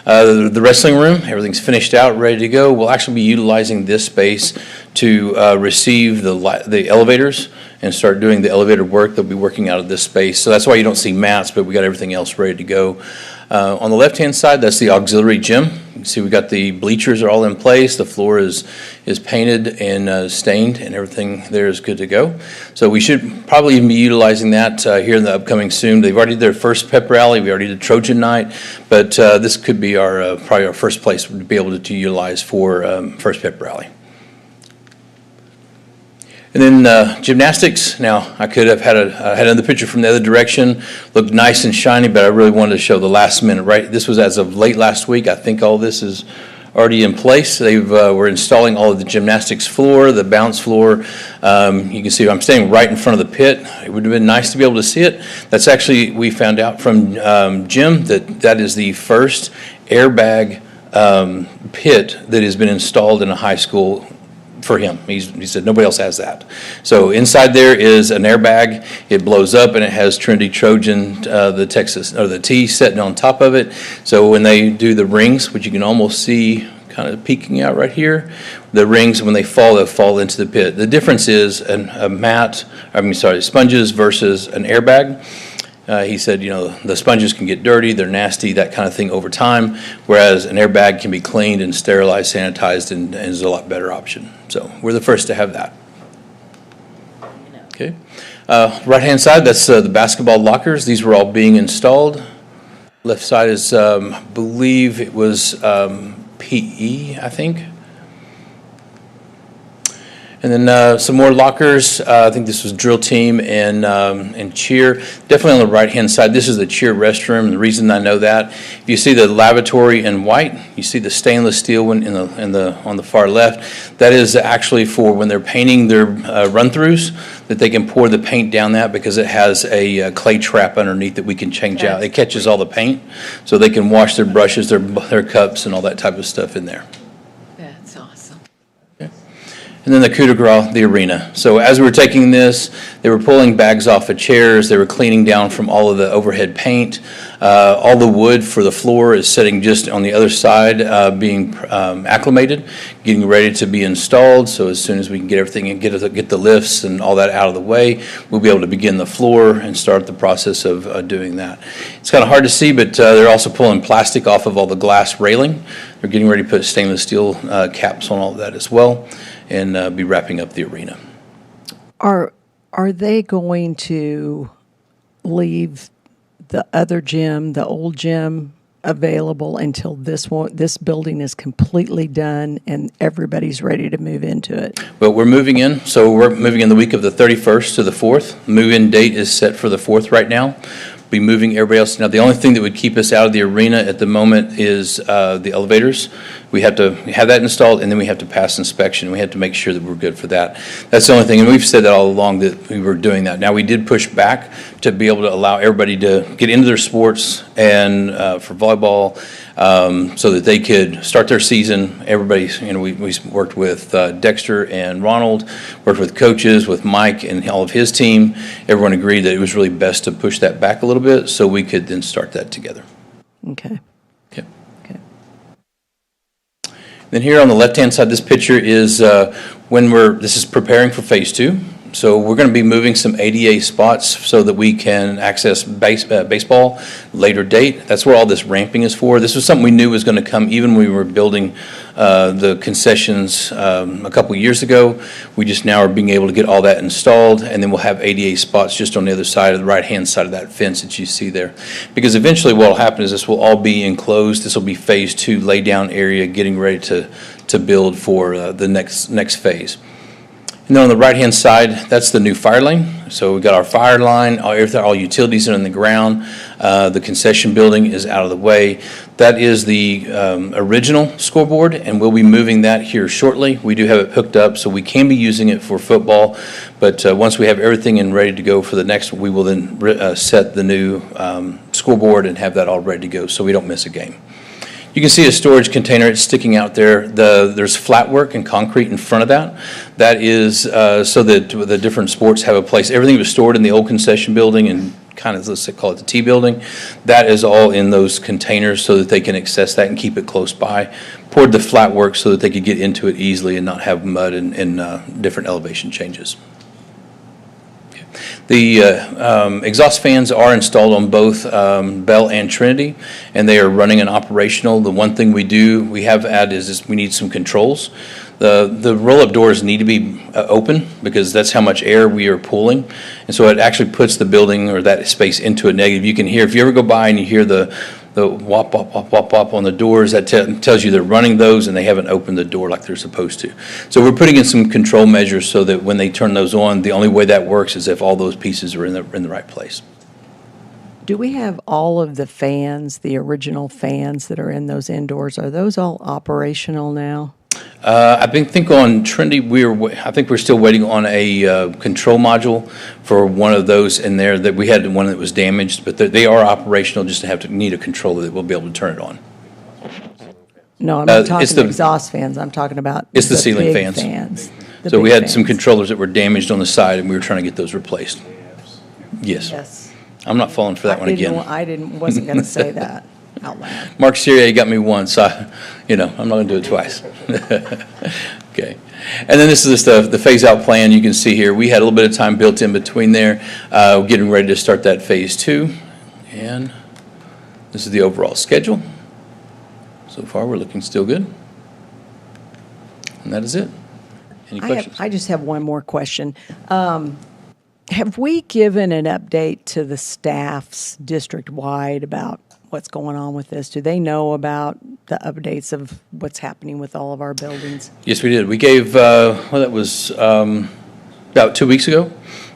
The wrestling room, everything's finished out, ready to go. We'll actually be utilizing this space to receive the elevators and start doing the elevator work. They'll be working out of this space. So that's why you don't see mats, but we got everything else ready to go. On the left-hand side, that's the auxiliary gym. You can see we got the bleachers are all in place. The floor is painted and stained, and everything there is good to go. So we should probably even be utilizing that here in the upcoming soon. They've already did their first pep rally. We already did Trojan night, but this could be probably our first place to be able to utilize for first pep rally. And then gymnastics. Now, I could have had another picture from the other direction. Looked nice and shiny, but I really wanted to show the last minute, right? This was as of late last week. I think all this is already in place. We're installing all of the gymnastics floor, the bounce floor. You can see I'm standing right in front of the pit. It would have been nice to be able to see it. That's actually, we found out from Jim that is the first airbag pit that has been installed in a high school for him. He said nobody else has that. So inside there is an airbag. It blows up and it has Trinity Trojan, the Texas or the T sitting on top of it. So when they do the rings, which you can almost see kind of peeking out right here, the rings when they fall into the pit. The difference is sponges versus an airbag. He said, the sponges can get dirty, they're nasty, that kind of thing over time, whereas an airbag can be cleaned and sterilized, sanitized, and is a lot better option. So we're the first to have that. Okay. Right-hand side, that's the basketball lockers. These were all being installed. Left side is, I believe it was PE, I think. And then some more lockers. I think this was drill team and cheer. Definitely on the right-hand side. This is the cheer restroom. The reason I know that, if you see the lavatory in white, you see the stainless steel one on the far left. That is actually for when they're painting their run-throughs, that they can pour the paint down that because it has a clay trap underneath that we can change out. It catches all the paint, so they can wash their brushes, their cups, and all that type of stuff in there. That's awesome. And then the coup de grace, the arena. So as we were taking this, they were pulling bags off of chairs. They were cleaning down from all of the overhead paint. All the wood for the floor is sitting just on the other side, being acclimated, getting ready to be installed. So as soon as we can get everything and get the lifts and all that out of the way, we'll be able to begin the floor and start the process of doing that. It's kind of hard to see, but they're also pulling plastic off of all the glass railing. They're getting ready to put stainless steel caps on all of that as well, and be wrapping up the arena. Are they going to leave the other gym, the old gym, available until this building is completely done and everybody's ready to move into it? Well, we're moving in, so we're moving in the week of the 31st to the 4th. Move-in date is set for the 4th right now. Be moving everybody else. Now, the only thing that would keep us out of the arena at the moment is the elevators. We have to have that installed, and then we have to pass inspection. We have to make sure that we're good for that. That's the only thing, and we've said that all along that we were doing that. Now, we did push back to be able to allow everybody to get into their sports and for volleyball, so that they could start their season. Everybody, we worked with Dexter and Ronald, worked with coaches, with Mike and all of his team. Everyone agreed that it was really best to push that back a little bit so we could then start that together. Okay. Okay. Then here on the left-hand side, this picture is this is preparing for phase 2. So we're going to be moving some ADA spots so that we can access baseball later date. That's where all this ramping is for. This was something we knew was going to come even when we were building the concessions a couple years ago. We just now are being able to get all that installed, and then we'll have ADA spots just on the other side of the right-hand side of that fence that you see there. Because eventually what will happen is this will all be enclosed. This will be phase 2 lay-down area, getting ready to build for the next phase. And then on the right-hand side, that's the new fire lane. So we've got our fire line, all utilities are in the ground. The concession building is out of the way. That is the original scoreboard, and we'll be moving that here shortly. We do have it hooked up, so we can be using it for football. But once we have everything and ready to go for the next one, we will then set the new scoreboard and have that all ready to go so we don't miss a game. You can see a storage container, it's sticking out there. There's flat work and concrete in front of that. That is so that the different sports have a place. Everything was stored in the old concession building and kind of, let's call it the T building. That is all in those containers so that they can access that and keep it close by. Poured the flat work so that they could get into it easily and not have mud and different elevation changes. The exhaust fans are installed on both Bell and Trinity, and they are running and operational. The one thing we have added is we need some controls. The roll-up doors need to be open because that's how much air we are pulling, and so it actually puts the building or that space into a negative. You can hear, if you ever go by and you hear the wop, wop, wop, wop, wop on the doors, that tells you they're running those and they haven't opened the door like they're supposed to. So we're putting in some control measures so that when they turn those on, the only way that works is if all those pieces are in the right place. Do we have all of the fans, the original fans that are in those indoors, are those all operational now? I think on Trinity, I think we're still waiting on a control module for one of those in there. That we had one that was damaged, but they are operational. Just need a controller that will be able to turn it on. No, I'm not talking exhaust fans. I'm talking about it's the ceiling fans. So we had some controllers that were damaged on the side, and we were trying to get those replaced. Yes. I'm not falling for that one again. Wasn't going to say that out loud. Mark Syria got me once, so I'm not going to do it twice. Okay. And then this is the phase-out plan. You can see here, we had a little bit of time built in between there, getting ready to start that phase 2. And this is the overall schedule. So far, we're looking still good. And that is it. Any questions? I just have one more question. Have we given an update to the staffs district-wide about what's going on with this? Do they know about the updates of what's happening with all of our buildings? Yes, we did. We gave, well, that was about 2 weeks ago.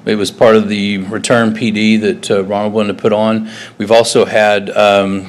It was part of the return PD that Ronald wanted to put on. We've also had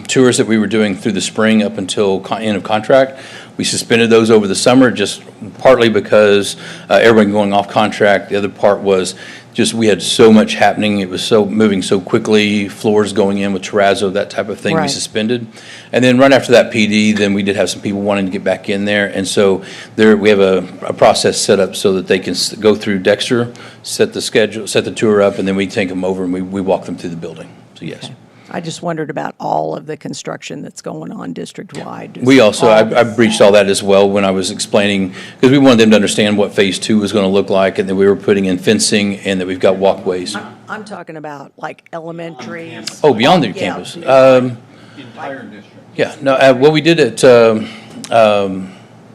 tours that we were doing through the spring up until end of contract. We suspended those over the summer, just partly because everyone going off contract. The other part was just we had so much happening. It was so moving so quickly, floors going in with terrazzo, that type of thing. We Right. suspended. And then right after that PD, then we did have some people wanting to get back in there. And so there, we have a process set up so that they can go through Dexter, set the schedule, set the tour up, and then we take them over and we walk them through the building. So yes. Okay. I just wondered about all of the construction that's going on district-wide. We also, I breached all that as well when I was explaining, because we wanted them to understand what Phase 2 was going to look like, and that we were putting in fencing, and that we've got walkways. I'm talking about like elementary. Oh, beyond the campus. Entire district. Yeah, no, what we did at,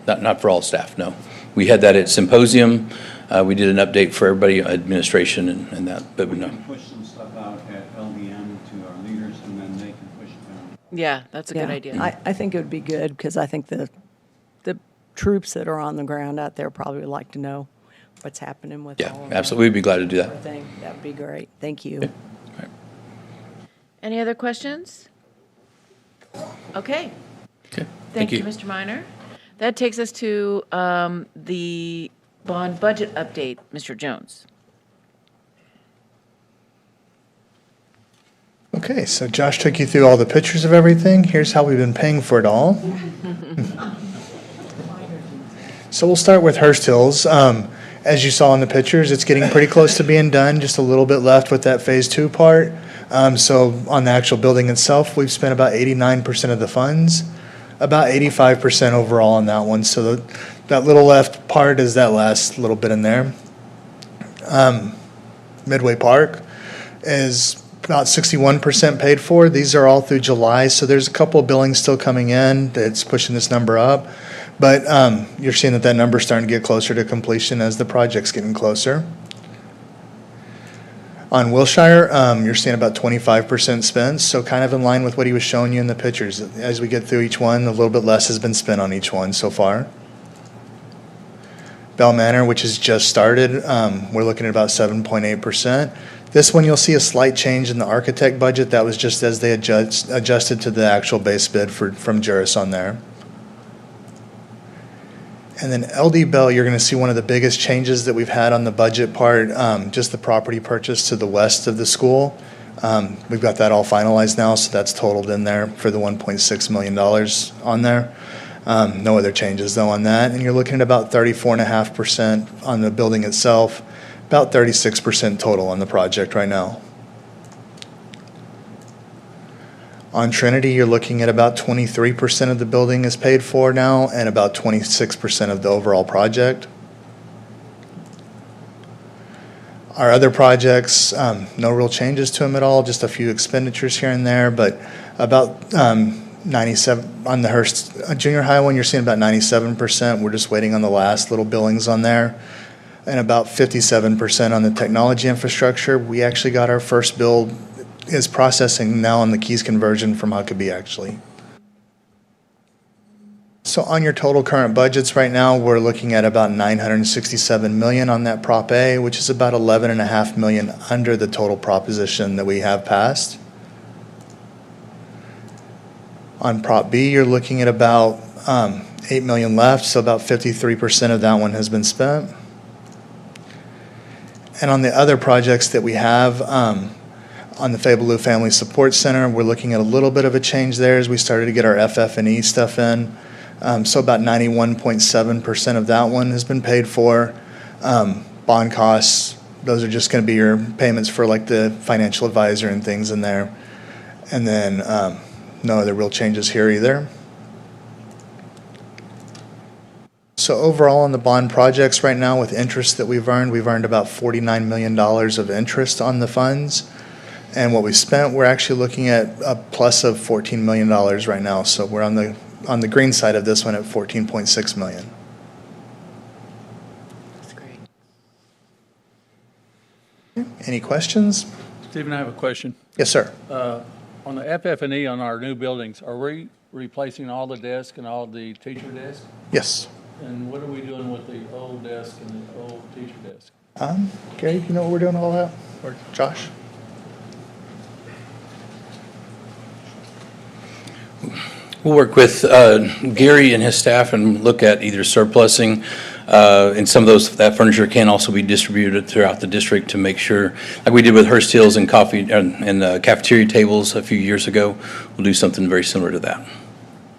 not for all staff, no. We had that at symposium. We did an update for everybody, administration and that, but we know. Push some stuff out at LDM to our leaders, and then they can push it down. Yeah, that's a good idea. I think it would be good because I think the troops that are on the ground out there probably would like to know what's happening with Yeah, all of absolutely. We'd be glad to do that. everything. That would be great. Thank you. Yeah. Any other questions? Okay. Okay, Thank you, Mr. Minor. That takes us to the bond budget update, Mr. Jones. Okay, so Josh took you through all the pictures of everything. Here's how we've been paying for it all. So we'll start with Hurst-Hills. As you saw in the pictures, it's getting pretty close to being done, just a little bit left with that Phase 2 part. So on the actual building itself, we've spent about 89% of the funds, about 85% overall on that one. So that little left part is that last little bit in there. Midway Park is about 61% paid for. These are all through July, so there's a couple of billings still coming in that's pushing this number up. But you're seeing that number's starting to get closer to completion as the project's getting closer. On Wilshire, you're seeing about 25% spent, so kind of in line with what he was showing you in the pictures. As we get through each one, a little bit less has been spent on each one so far. Bell Manor, which has just started, we're looking at about 7.8%. This one, you'll see a slight change in the architect budget. That was just as they adjusted to the actual base bid from Juris on there. And then LD Bell, you're going to see one of the biggest changes that we've had on the budget part, just the property purchase to the west of the school. We've got that all finalized now, so that's totaled in there for the $1.6 million on there. No other changes, though, on that. And you're looking at about 34.5% on the building itself, about 36% total on the project right now. On Trinity, you're looking at about 23% of the building is paid for now and about 26% of the overall project. Our other projects, no real changes to them at all, just a few expenditures here and there, but about 97 on the Hurst junior high one, you're seeing about 97%. We're just waiting on the last little billings on there. And about 57% on the technology infrastructure. We actually got our first bill is processing now on the keys conversion from Huckabee, actually. So on your total current budgets right now, we're looking at about $967 million on that Prop A, which is about $11.5 million under the total proposition that we have passed. On Prop B, you're looking at about $8 million left, so about 53% of that one has been spent. And on the other projects that we have, on the Fabaloo Family Support Center, we're looking at a little bit of a change there as we started to get our FF&E stuff in. So about 91.7% of that one has been paid for. Bond costs, those are just going to be your payments for like the financial advisor and things in there. And then no other real changes here either. So overall on the bond projects right now with interest that we've earned about $49 million of interest on the funds. And what we spent, we're actually looking at a plus of $14 million right now. So we're on the green side of this one at $14.6 million. That's great. Any questions? Stephen, I have a question. Yes, sir. On the FF&E on our new buildings, are we replacing all the desks and all the teacher desks? Yes. And what are we doing with the old desk and the old teacher desk? Gary, you know what we're doing all that? Or Josh? We'll work with Gary and his staff and look at either surplusing, and some of that furniture can also be distributed throughout the district to make sure, like we did with Hurst-Euless and coffee and cafeteria tables a few years ago, we'll do something very similar to that.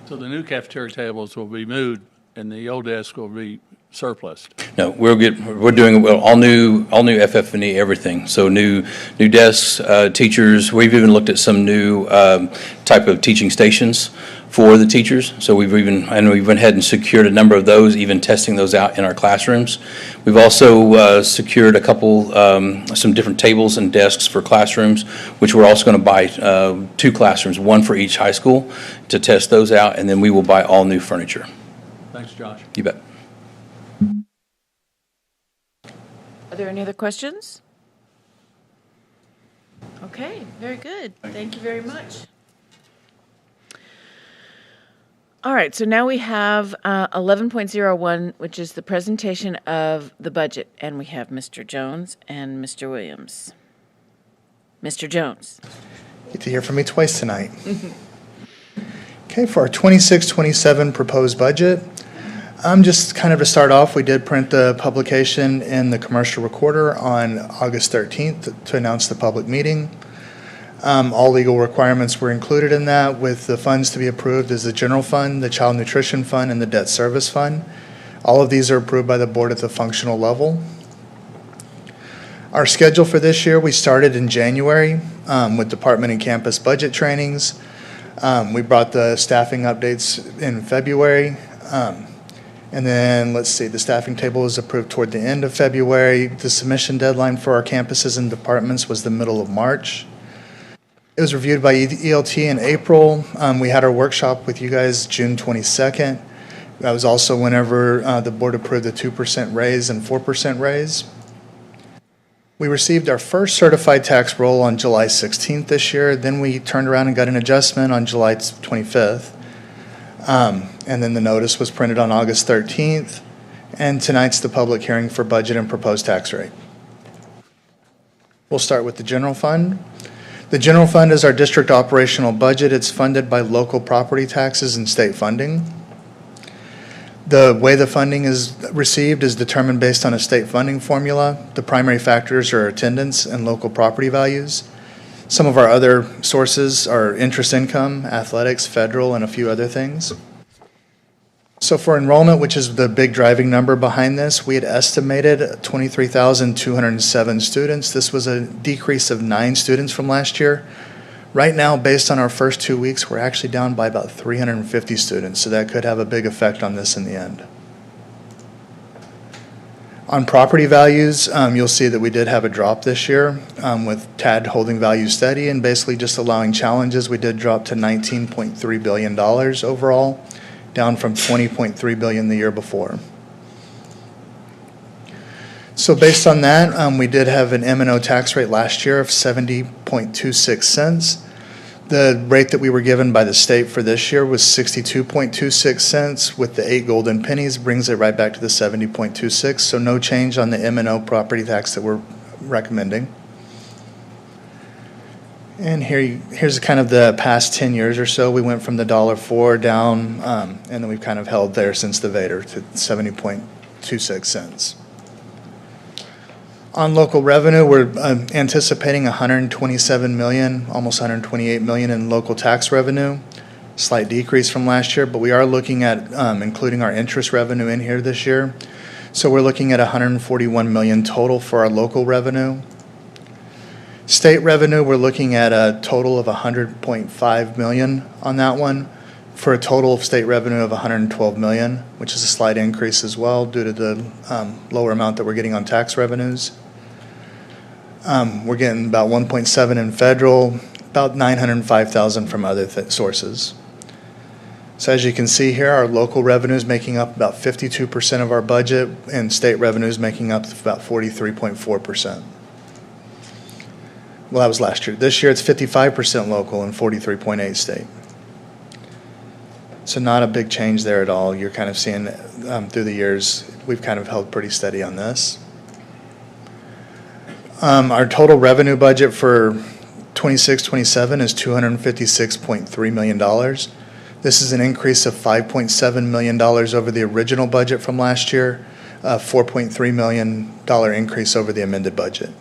So the new cafeteria tables will be moved and the old desk will be surplus? No, we're doing all new FF&E, everything. So new desks, teachers. We've even looked at some new type of teaching stations for the teachers. So we went ahead and secured a number of those, even testing those out in our classrooms. We've also secured a couple, some different tables and desks for classrooms, which we're also going to buy 2 classrooms, one for each high school, to test those out, and then we will buy all new furniture. Thanks, Josh. You bet. Are there any other questions? Okay, very good. Thank you very much. All right, so now we have 11.01, which is the presentation of the budget, and we have Mr. Jones and Mr. Williams. Mr. Jones. Get to hear from me twice tonight. Okay, for our 26-27 proposed budget, just kind of to start off, we did print the publication in the Commercial Recorder on August 13th to announce the public meeting. All legal requirements were included in that, with the funds to be approved as the General Fund, the Child Nutrition Fund, and the Debt Service Fund. All of these are approved by the board at the functional level. Our schedule for this year, we started in January with department and campus budget trainings. We brought the staffing updates in February. And then, let's see, the staffing table was approved toward the end of February. The submission deadline for our campuses and departments was the middle of March. It was reviewed by ELT in April. We had our workshop with you guys June 22nd. That was also whenever the board approved the 2% raise and 4% raise. We received our first certified tax roll on July 16th this year. Then we turned around and got an adjustment on July 25th. And then the notice was printed on August 13th, and tonight's the public hearing for budget and proposed tax rate. We'll start with the general fund. The general fund is our district operational budget. It's funded by local property taxes and state funding. The way the funding is received is determined based on a state funding formula. The primary factors are attendance and local property values. Some of our other sources are interest income, athletics, federal, and a few other things. So for enrollment, which is the big driving number behind this, we had estimated 23,207 students. This was a decrease of 9 students from last year. Right now, based on our first 2 weeks, we're actually down by about 350 students, so that could have a big effect on this in the end. On property values, you'll see that we did have a drop this year with TAD holding values steady and basically just allowing challenges. We did drop to $19.3 billion overall, down from $20.3 billion the year before. So based on that, we did have an M&O tax rate last year of 70.26 cents. The rate that we were given by the state for this year was 62.26 cents. With the 8 golden pennies, brings it right back to the 70.26. So no change on the M&O property tax that we're recommending. And here's kind of the past 10 years or so. We went from the $1.04 down, and then we've kind of held there since the Vader to 70.26 cents. On local revenue, we're anticipating $127 million, almost $128 million in local tax revenue. Slight decrease from last year, but we are looking at including our interest revenue in here this year. So we're looking at $141 million total for our local revenue. State revenue, we're looking at a total of $100.5 million on that one, for a total of state revenue of $112 million, which is a slight increase as well due to the lower amount that we're getting on tax revenues. We're getting about 1.7 in federal, about 905,000 from other sources. So as you can see here, our local revenue is making up about 52% of our budget, and state revenue is making up about 43.4%. Well, that was last year. This year, it's 55% local and 43.8 state. So not a big change there at all. You're kind of seeing through the years, we've kind of held pretty steady on this. Our total revenue budget for 26-27 is $256.3 million. This is an increase of $5.7 million over the original budget from last year, a $4.3 million increase over the amended budget.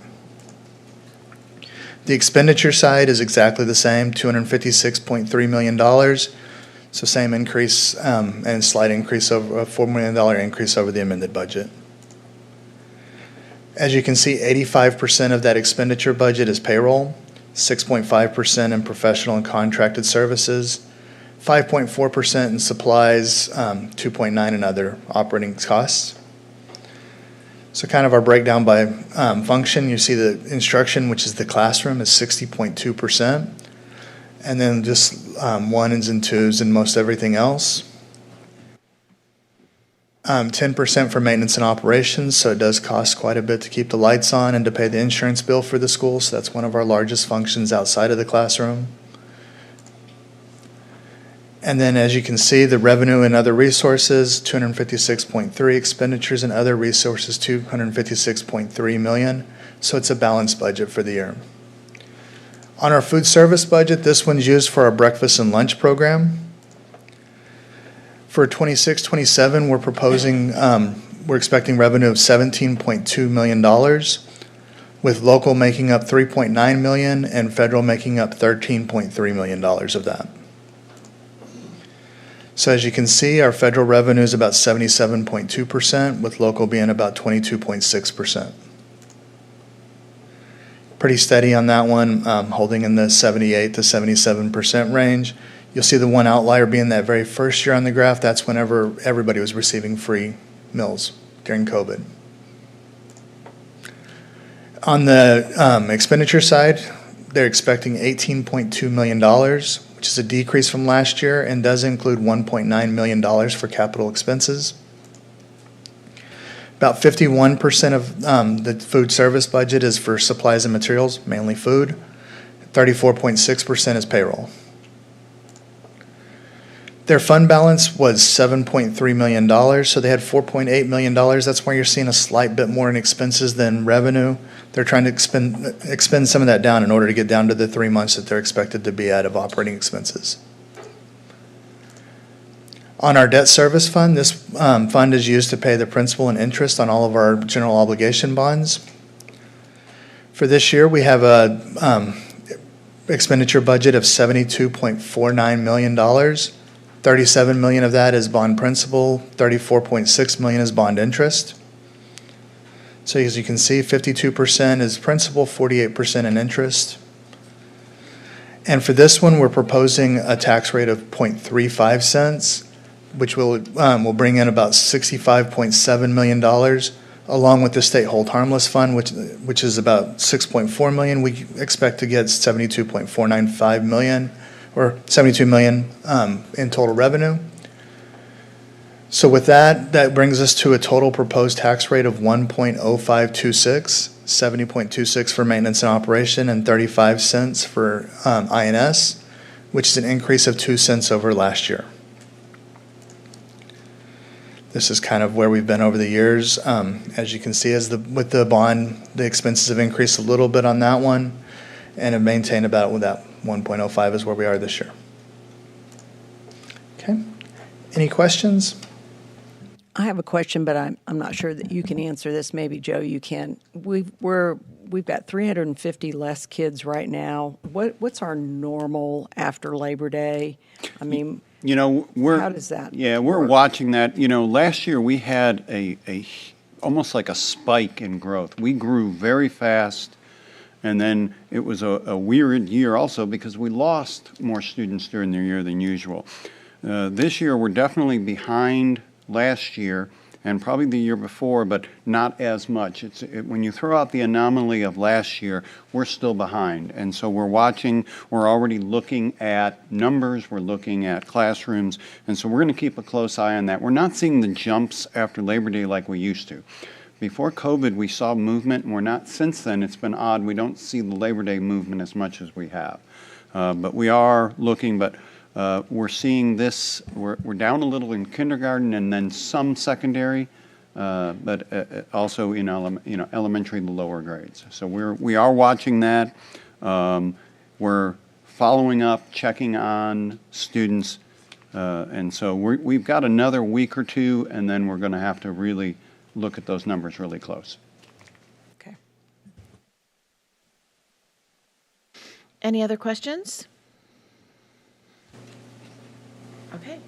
The expenditure side is exactly the same, $256.3 million. So same increase and slight increase over a $4 million increase over the amended budget. As you can see, 85% of that expenditure budget is payroll, 6.5% in professional and contracted services, 5.4% in supplies, 2.9% in other operating costs. So kind of our breakdown by function, you see the instruction, which is the classroom, is 60.2%. And then just ones and twos and most everything else. 10% for maintenance and operations, so it does cost quite a bit to keep the lights on and to pay the insurance bill for the school, so that's one of our largest functions outside of the classroom. And then as you can see, the revenue and other resources, 256.3, expenditures and other resources, 256.3 million, so it's a balanced budget for the year. On our food service budget, this one's used for our breakfast and lunch program. For 26-27, we're proposing, we're expecting revenue of $17.2 million, with local making up $3.9 million and federal making up $13.3 million of that. So as you can see, our federal revenue is about 77.2%, with local being about 22.6%. Pretty steady on that one, holding in the 78 to 77% range. You'll see the one outlier being that very first year on the graph. That's whenever everybody was receiving free meals during COVID. On the expenditure side, they're expecting $18.2 million, which is a decrease from last year and does include $1.9 million for capital expenses. About 51% of the food service budget is for supplies and materials, mainly food. 34.6% is payroll. Their fund balance was $7.3 million, so they had $4.8 million. That's why you're seeing a slight bit more in expenses than revenue. They're trying to expend some of that down in order to get down to the 3 months that they're expected to be out of operating expenses. On our debt service fund, this fund is used to pay the principal and interest on all of our general obligation bonds. For this year, we have a expenditure budget of $72.49 million. $37 million of that is bond principal, $34.6 million is bond interest. So as you can see, 52% is principal, 48% in interest. And for this one, we're proposing a tax rate of 0.35 cents, which will bring in about $65.7 million, along with the state hold harmless fund, which is about $6.4 million. We expect to get $72.495 million, or $72 million in total revenue. So with that, that brings us to a total proposed tax rate of 1.0526, 70.26 for maintenance and operation, and 35 cents for INS, which is an increase of 2 cents over last year. This is kind of where we've been over the years. As you can see, with the bond, the expenses have increased a little bit on that one and have maintained about with that 1.05 is where we are this year. Okay. Any questions? I have a question, but I'm not sure that you can answer this. Maybe, Joe, you can. We've got 350 less kids right now. What's our normal after Labor Day? I mean, how does that we're watching that. Last year we had a almost like a spike in growth. We grew very fast, and then it was a weird year also because we lost more students during the year than usual. This year we're definitely behind last year and probably the year before, but not as much. When you throw out the anomaly of last year, we're still behind. And so we're watching, we're already looking at numbers, we're looking at classrooms, and so we're going to keep a close eye on that. We're not seeing the jumps after Labor Day like we used to. before COVID, we saw movement, and we're not, since then, it's been odd. We don't see the Labor Day movement as much as we have. But we are looking, but we're seeing this, we're down a little in kindergarten and then some secondary, but also in elementary, the lower grades. So we are watching that. We're following up, checking on students, and so we've got another week or two, and then we're going to have to really look at those numbers really close. Okay. Any other questions? Okay.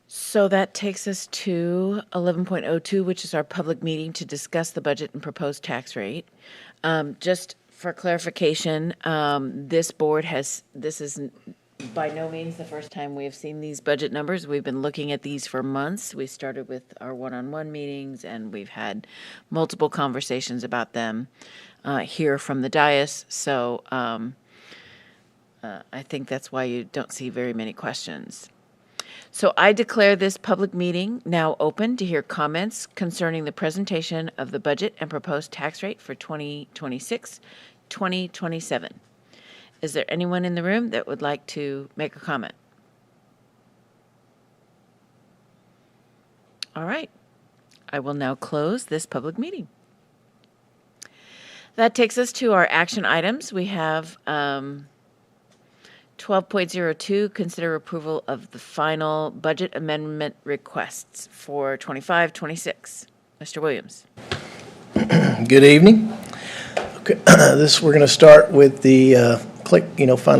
So that takes us to 11.02, which is our public meeting to discuss the budget and proposed tax rate. Just for clarification, this is by no means the first time we have seen these budget numbers. We've been looking at these for months. We started with our one-on-one meetings, and we've had multiple conversations about them here from the dais. So I think that's why you don't see very many questions. So I declare this public meeting now open to hear comments concerning the presentation of the budget and proposed tax rate for 2026-2027. Is there anyone in the room that would like to make a comment? All right. I will now close this public meeting. That takes us to our action items. We have 12.02, consider approval of the final budget amendment requests for 25-26. Mr. Williams. Good evening. Okay, we're going to start with the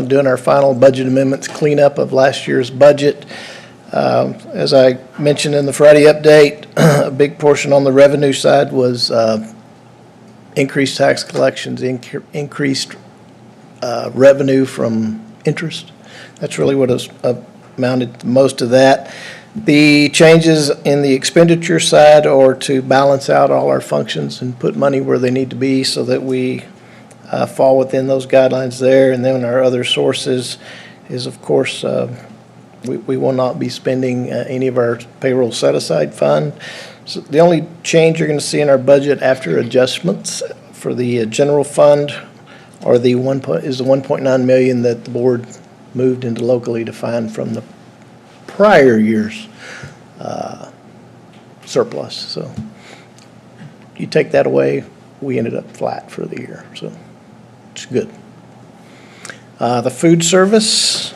doing our final budget amendments cleanup of last year's budget. As I mentioned in the Friday update, a big portion on the revenue side was increased tax collections, increased revenue from interest. That's really what has amounted to most of that. The changes in the expenditure side are to balance out all our functions and put money where they need to be so that we fall within those guidelines there. And then our other sources is, of course, we will not be spending any of our payroll set-aside fund. So the only change you're going to see in our budget after adjustments for the general fund is the 1.9 million that the board moved into locally defined from the prior year's surplus. So you take that away, we ended up flat for the year. So it's good. The food service,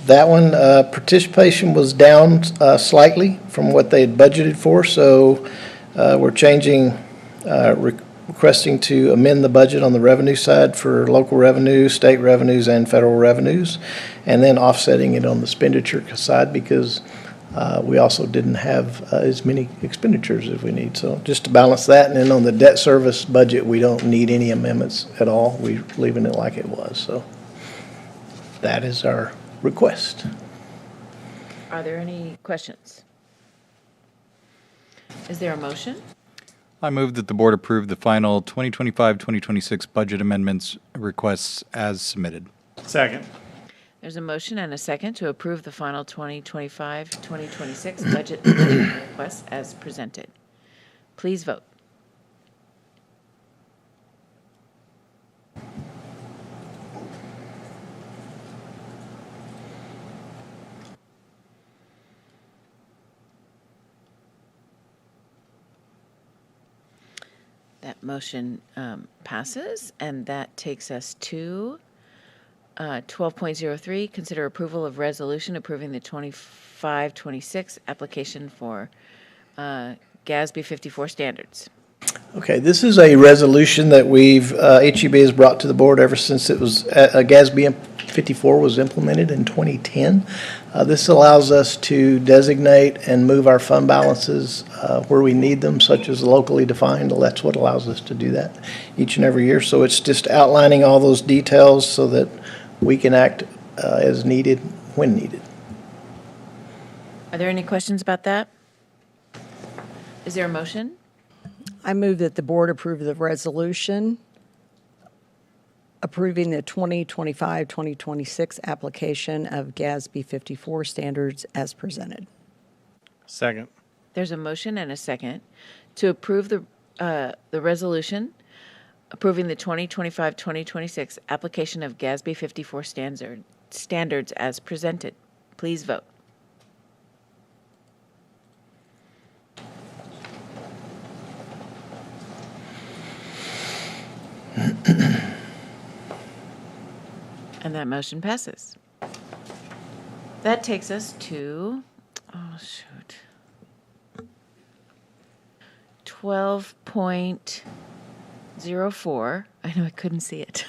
that one, participation was down slightly from what they had budgeted for. So we're changing, requesting to amend the budget on the revenue side for local revenues, state revenues, and federal revenues, and then offsetting it on the expenditure side because we also didn't have as many expenditures as we need. So just to balance that, and then on the debt service budget, we don't need any amendments at all. We're leaving it like it was. So that is our request. Are there any questions? Is there a motion? I move that the board approve the final 2025-2026 budget amendments requests as submitted. Second. There's a motion and a second to approve the final 2025-2026 budget amendment requests as presented. Please vote. That motion passes, and that takes us to 12.03, consider approval of resolution approving the 25-26 application for GASB 54 standards. Okay, this is a resolution that HEB has brought to the board ever since it was GASB 54 was implemented in 2010. This allows us to designate and move our fund balances where we need them, such as locally defined. That's what allows us to do that each and every year. So it's just outlining all those details so that we can act as needed when needed. Are there any questions about that? Is there a motion? I move that the board approve the resolution approving the 2025-2026 application of GASB 54 standards as presented. Second. There's a motion and a second to approve the resolution approving the 2025-2026 application of GASB 54 standards as presented. Please vote. And that motion passes. That takes us to, 12.04. I know I couldn't see it.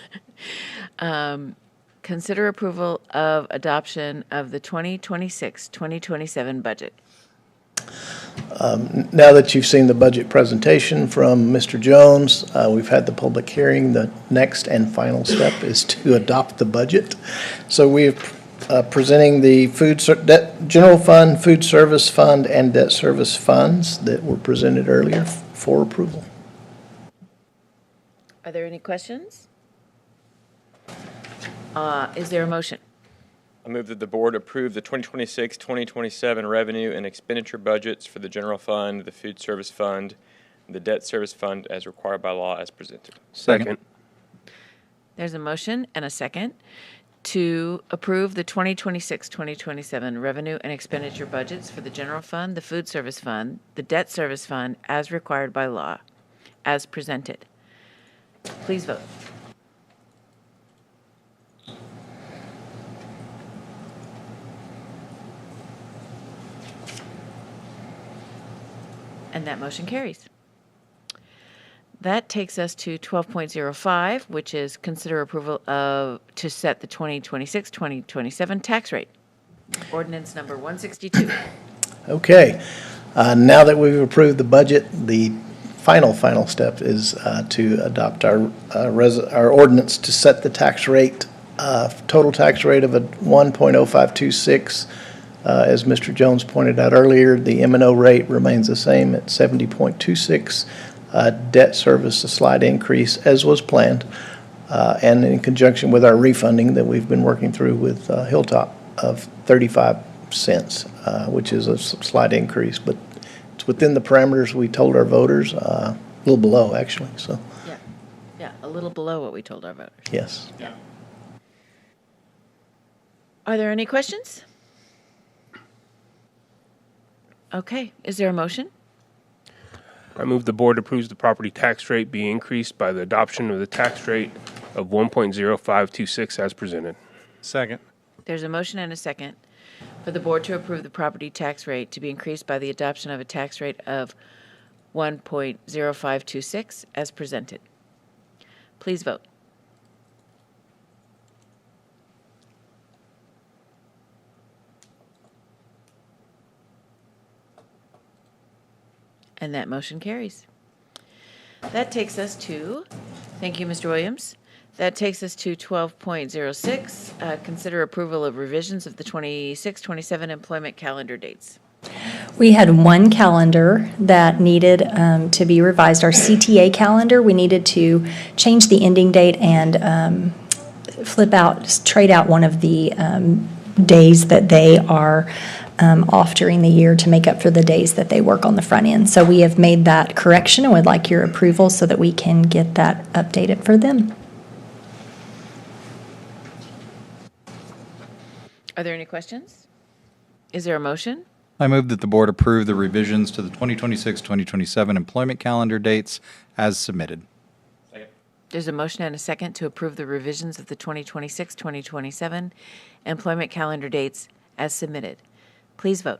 Consider approval of adoption of the 2026-2027 budget. Now that you've seen the budget presentation from Mr. Jones, we've had the public hearing. The next and final step is to adopt the budget. So we're presenting the general fund, food service fund, and debt service funds that were presented earlier for approval. Are there any questions? Is there a motion? I move that the board approve the 2026-2027 revenue and expenditure budgets for the general fund, the food service fund, and the debt service fund as required by law as presented. Second. There's a motion and a second to approve the 2026-2027 revenue and expenditure budgets for the general fund, the food service fund, the debt service fund as required by law, as presented. Please vote. And that motion carries. That takes us to 12.05, which is consider approval to set the 2026-2027 tax rate. Ordinance number 162. Okay. Now that we've approved the budget, the final step is to adopt our ordinance to set the tax rate, total tax rate of a 1.0526. As Mr. Jones pointed out earlier, the M&O rate remains the same at 70.26. Debt service, a slight increase, as was planned, and in conjunction with our refunding that we've been working through with Hilltop of 35 cents, which is a slight increase, but it's within the parameters we told our voters, a little below, actually. So. Yeah, a little below what we told our voters. Yes. Yeah. Are there any questions? Okay, is there a motion? I move the board approves the property tax rate be increased by the adoption of the tax rate of 1.0526 as presented. Second. There's a motion and a second for the board to approve the property tax rate to be increased by the adoption of a tax rate of 1.0526 as presented. Please vote. And that motion carries. That takes us to, thank you, Mr. Williams. That takes us to 12.06, consider approval of revisions of the 26-27 employment calendar dates. We had one calendar that needed to be revised, our CTA calendar. We needed to change the ending date and trade out one of the days that they are off during the year to make up for the days that they work on the front end. So we have made that correction and would like your approval so that we can get that updated for them. Are there any questions? Is there a motion? I move that the board approve the revisions to the 2026-2027 employment calendar dates as submitted. There's a motion and a second to approve the revisions of the 2026-2027 employment calendar dates as submitted. Please vote.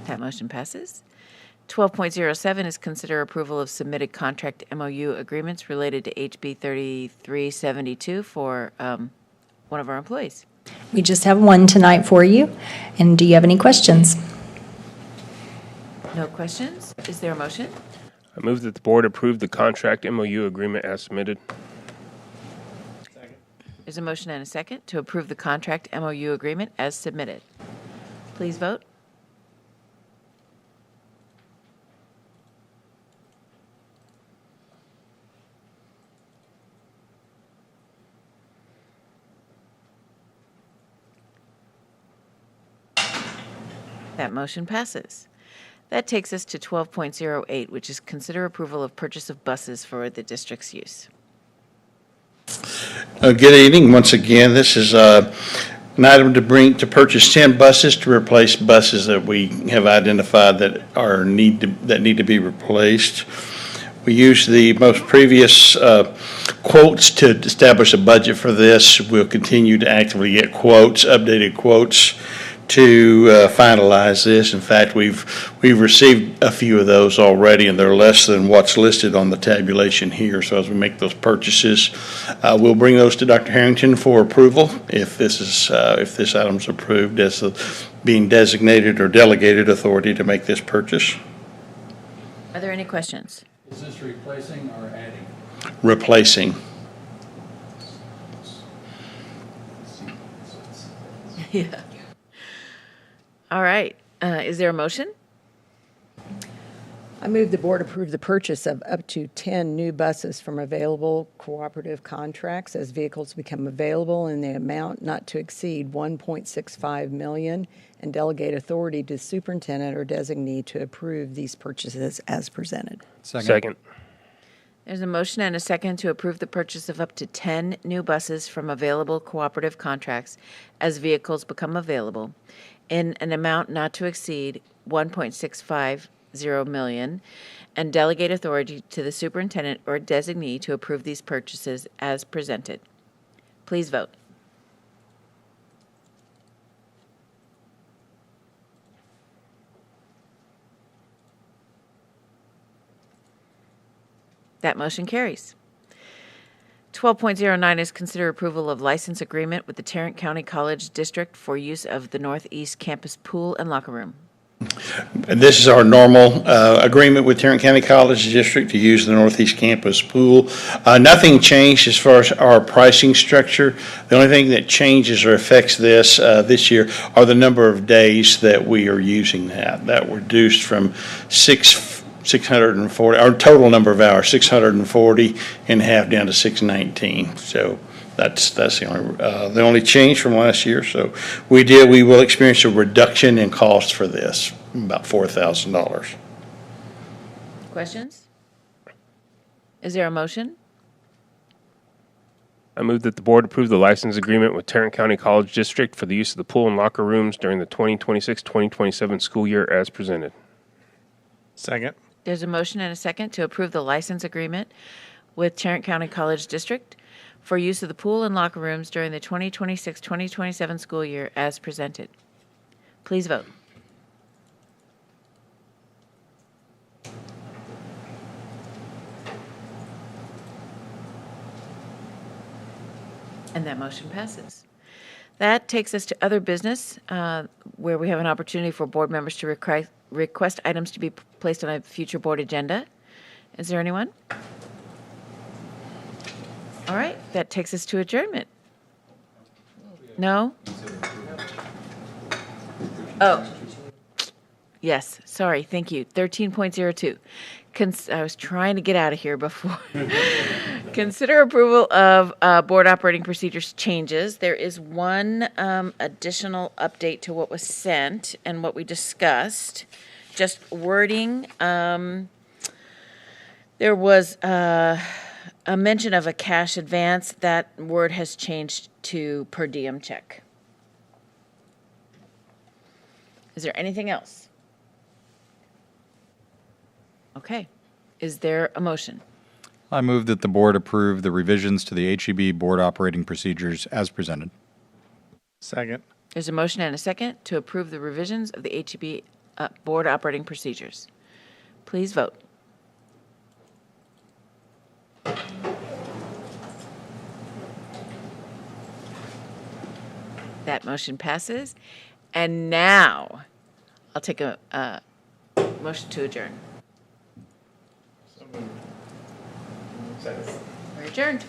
That motion passes. 12.07 is consider approval of submitted contract MOU agreements related to HB 3372 for one of our employees. We just have one tonight for you. And do you have any questions? No questions. Is there a motion? I move that the board approve the contract MOU agreement as submitted. There's a motion and a second to approve the contract MOU agreement as submitted. Please vote. That motion passes. That takes us to 12.08, which is consider approval of purchase of buses for the district's use. Good evening. Once again, this is an item to purchase 10 buses to replace buses that we have identified that need to be replaced. We use the most previous quotes to establish a budget for this. We'll continue to actively get quotes, updated quotes, to finalize this. In fact, we've received a few of those already, and they're less than what's listed on the tabulation here. So as we make those purchases, we'll bring those to Dr. Harrington for approval if this item's approved as being designated or delegated authority to make this purchase. Are there any questions? Is this replacing or adding? Replacing. Yeah. All right. Is there a motion? I move the board approve the purchase of up to 10 new buses from available cooperative contracts as vehicles become available in the amount not to exceed $1.65 million and delegate authority to superintendent or designee to approve these purchases as presented. Second. There's a motion and a second to approve the purchase of up to 10 new buses from available cooperative contracts as vehicles become available in an amount not to exceed $1.650 million and delegate authority to the superintendent or designee to approve these purchases as presented. Please vote. That motion carries. 12.09 is consider approval of license agreement with the Tarrant County College District for use of the Northeast Campus pool and locker room. And this is our normal agreement with Tarrant County College District to use the Northeast Campus pool. Nothing changed as far as our pricing structure. The only thing that changes or affects this year are the number of days that we are using that. That reduced from 640, our total number of hours, 640 and half down to 619. So that's the only change from last year. So we will experience a reduction in cost for this, about $4,000. Questions? Is there a motion? I move that the board approve the license agreement with Tarrant County College District for the use of the pool and locker rooms during the 2026-2027 school year as presented. Second. There's a motion and a second to approve the license agreement with Tarrant County College District for use of the pool and locker rooms during the 2026-2027 school year as presented. Please vote. And that motion passes. That takes us to other business, where we have an opportunity for board members to request items to be placed on a future board agenda. Is there anyone? All right, that takes us to adjournment. No? Oh. Yes, sorry, thank you. 13.02. I was trying to get out of here before. Consider approval of board operating procedures changes. There is one additional update to what was sent and what we discussed. Just wording. There was a mention of a cash advance. That word has changed to per diem check. Is there anything else? Okay. Is there a motion? I move that the board approve the revisions to the HEB board operating procedures as presented. Second. There's a motion and a second to approve the revisions of the HEB board operating procedures. Please vote. That motion passes. And now I'll take a motion to adjourn. We're adjourned.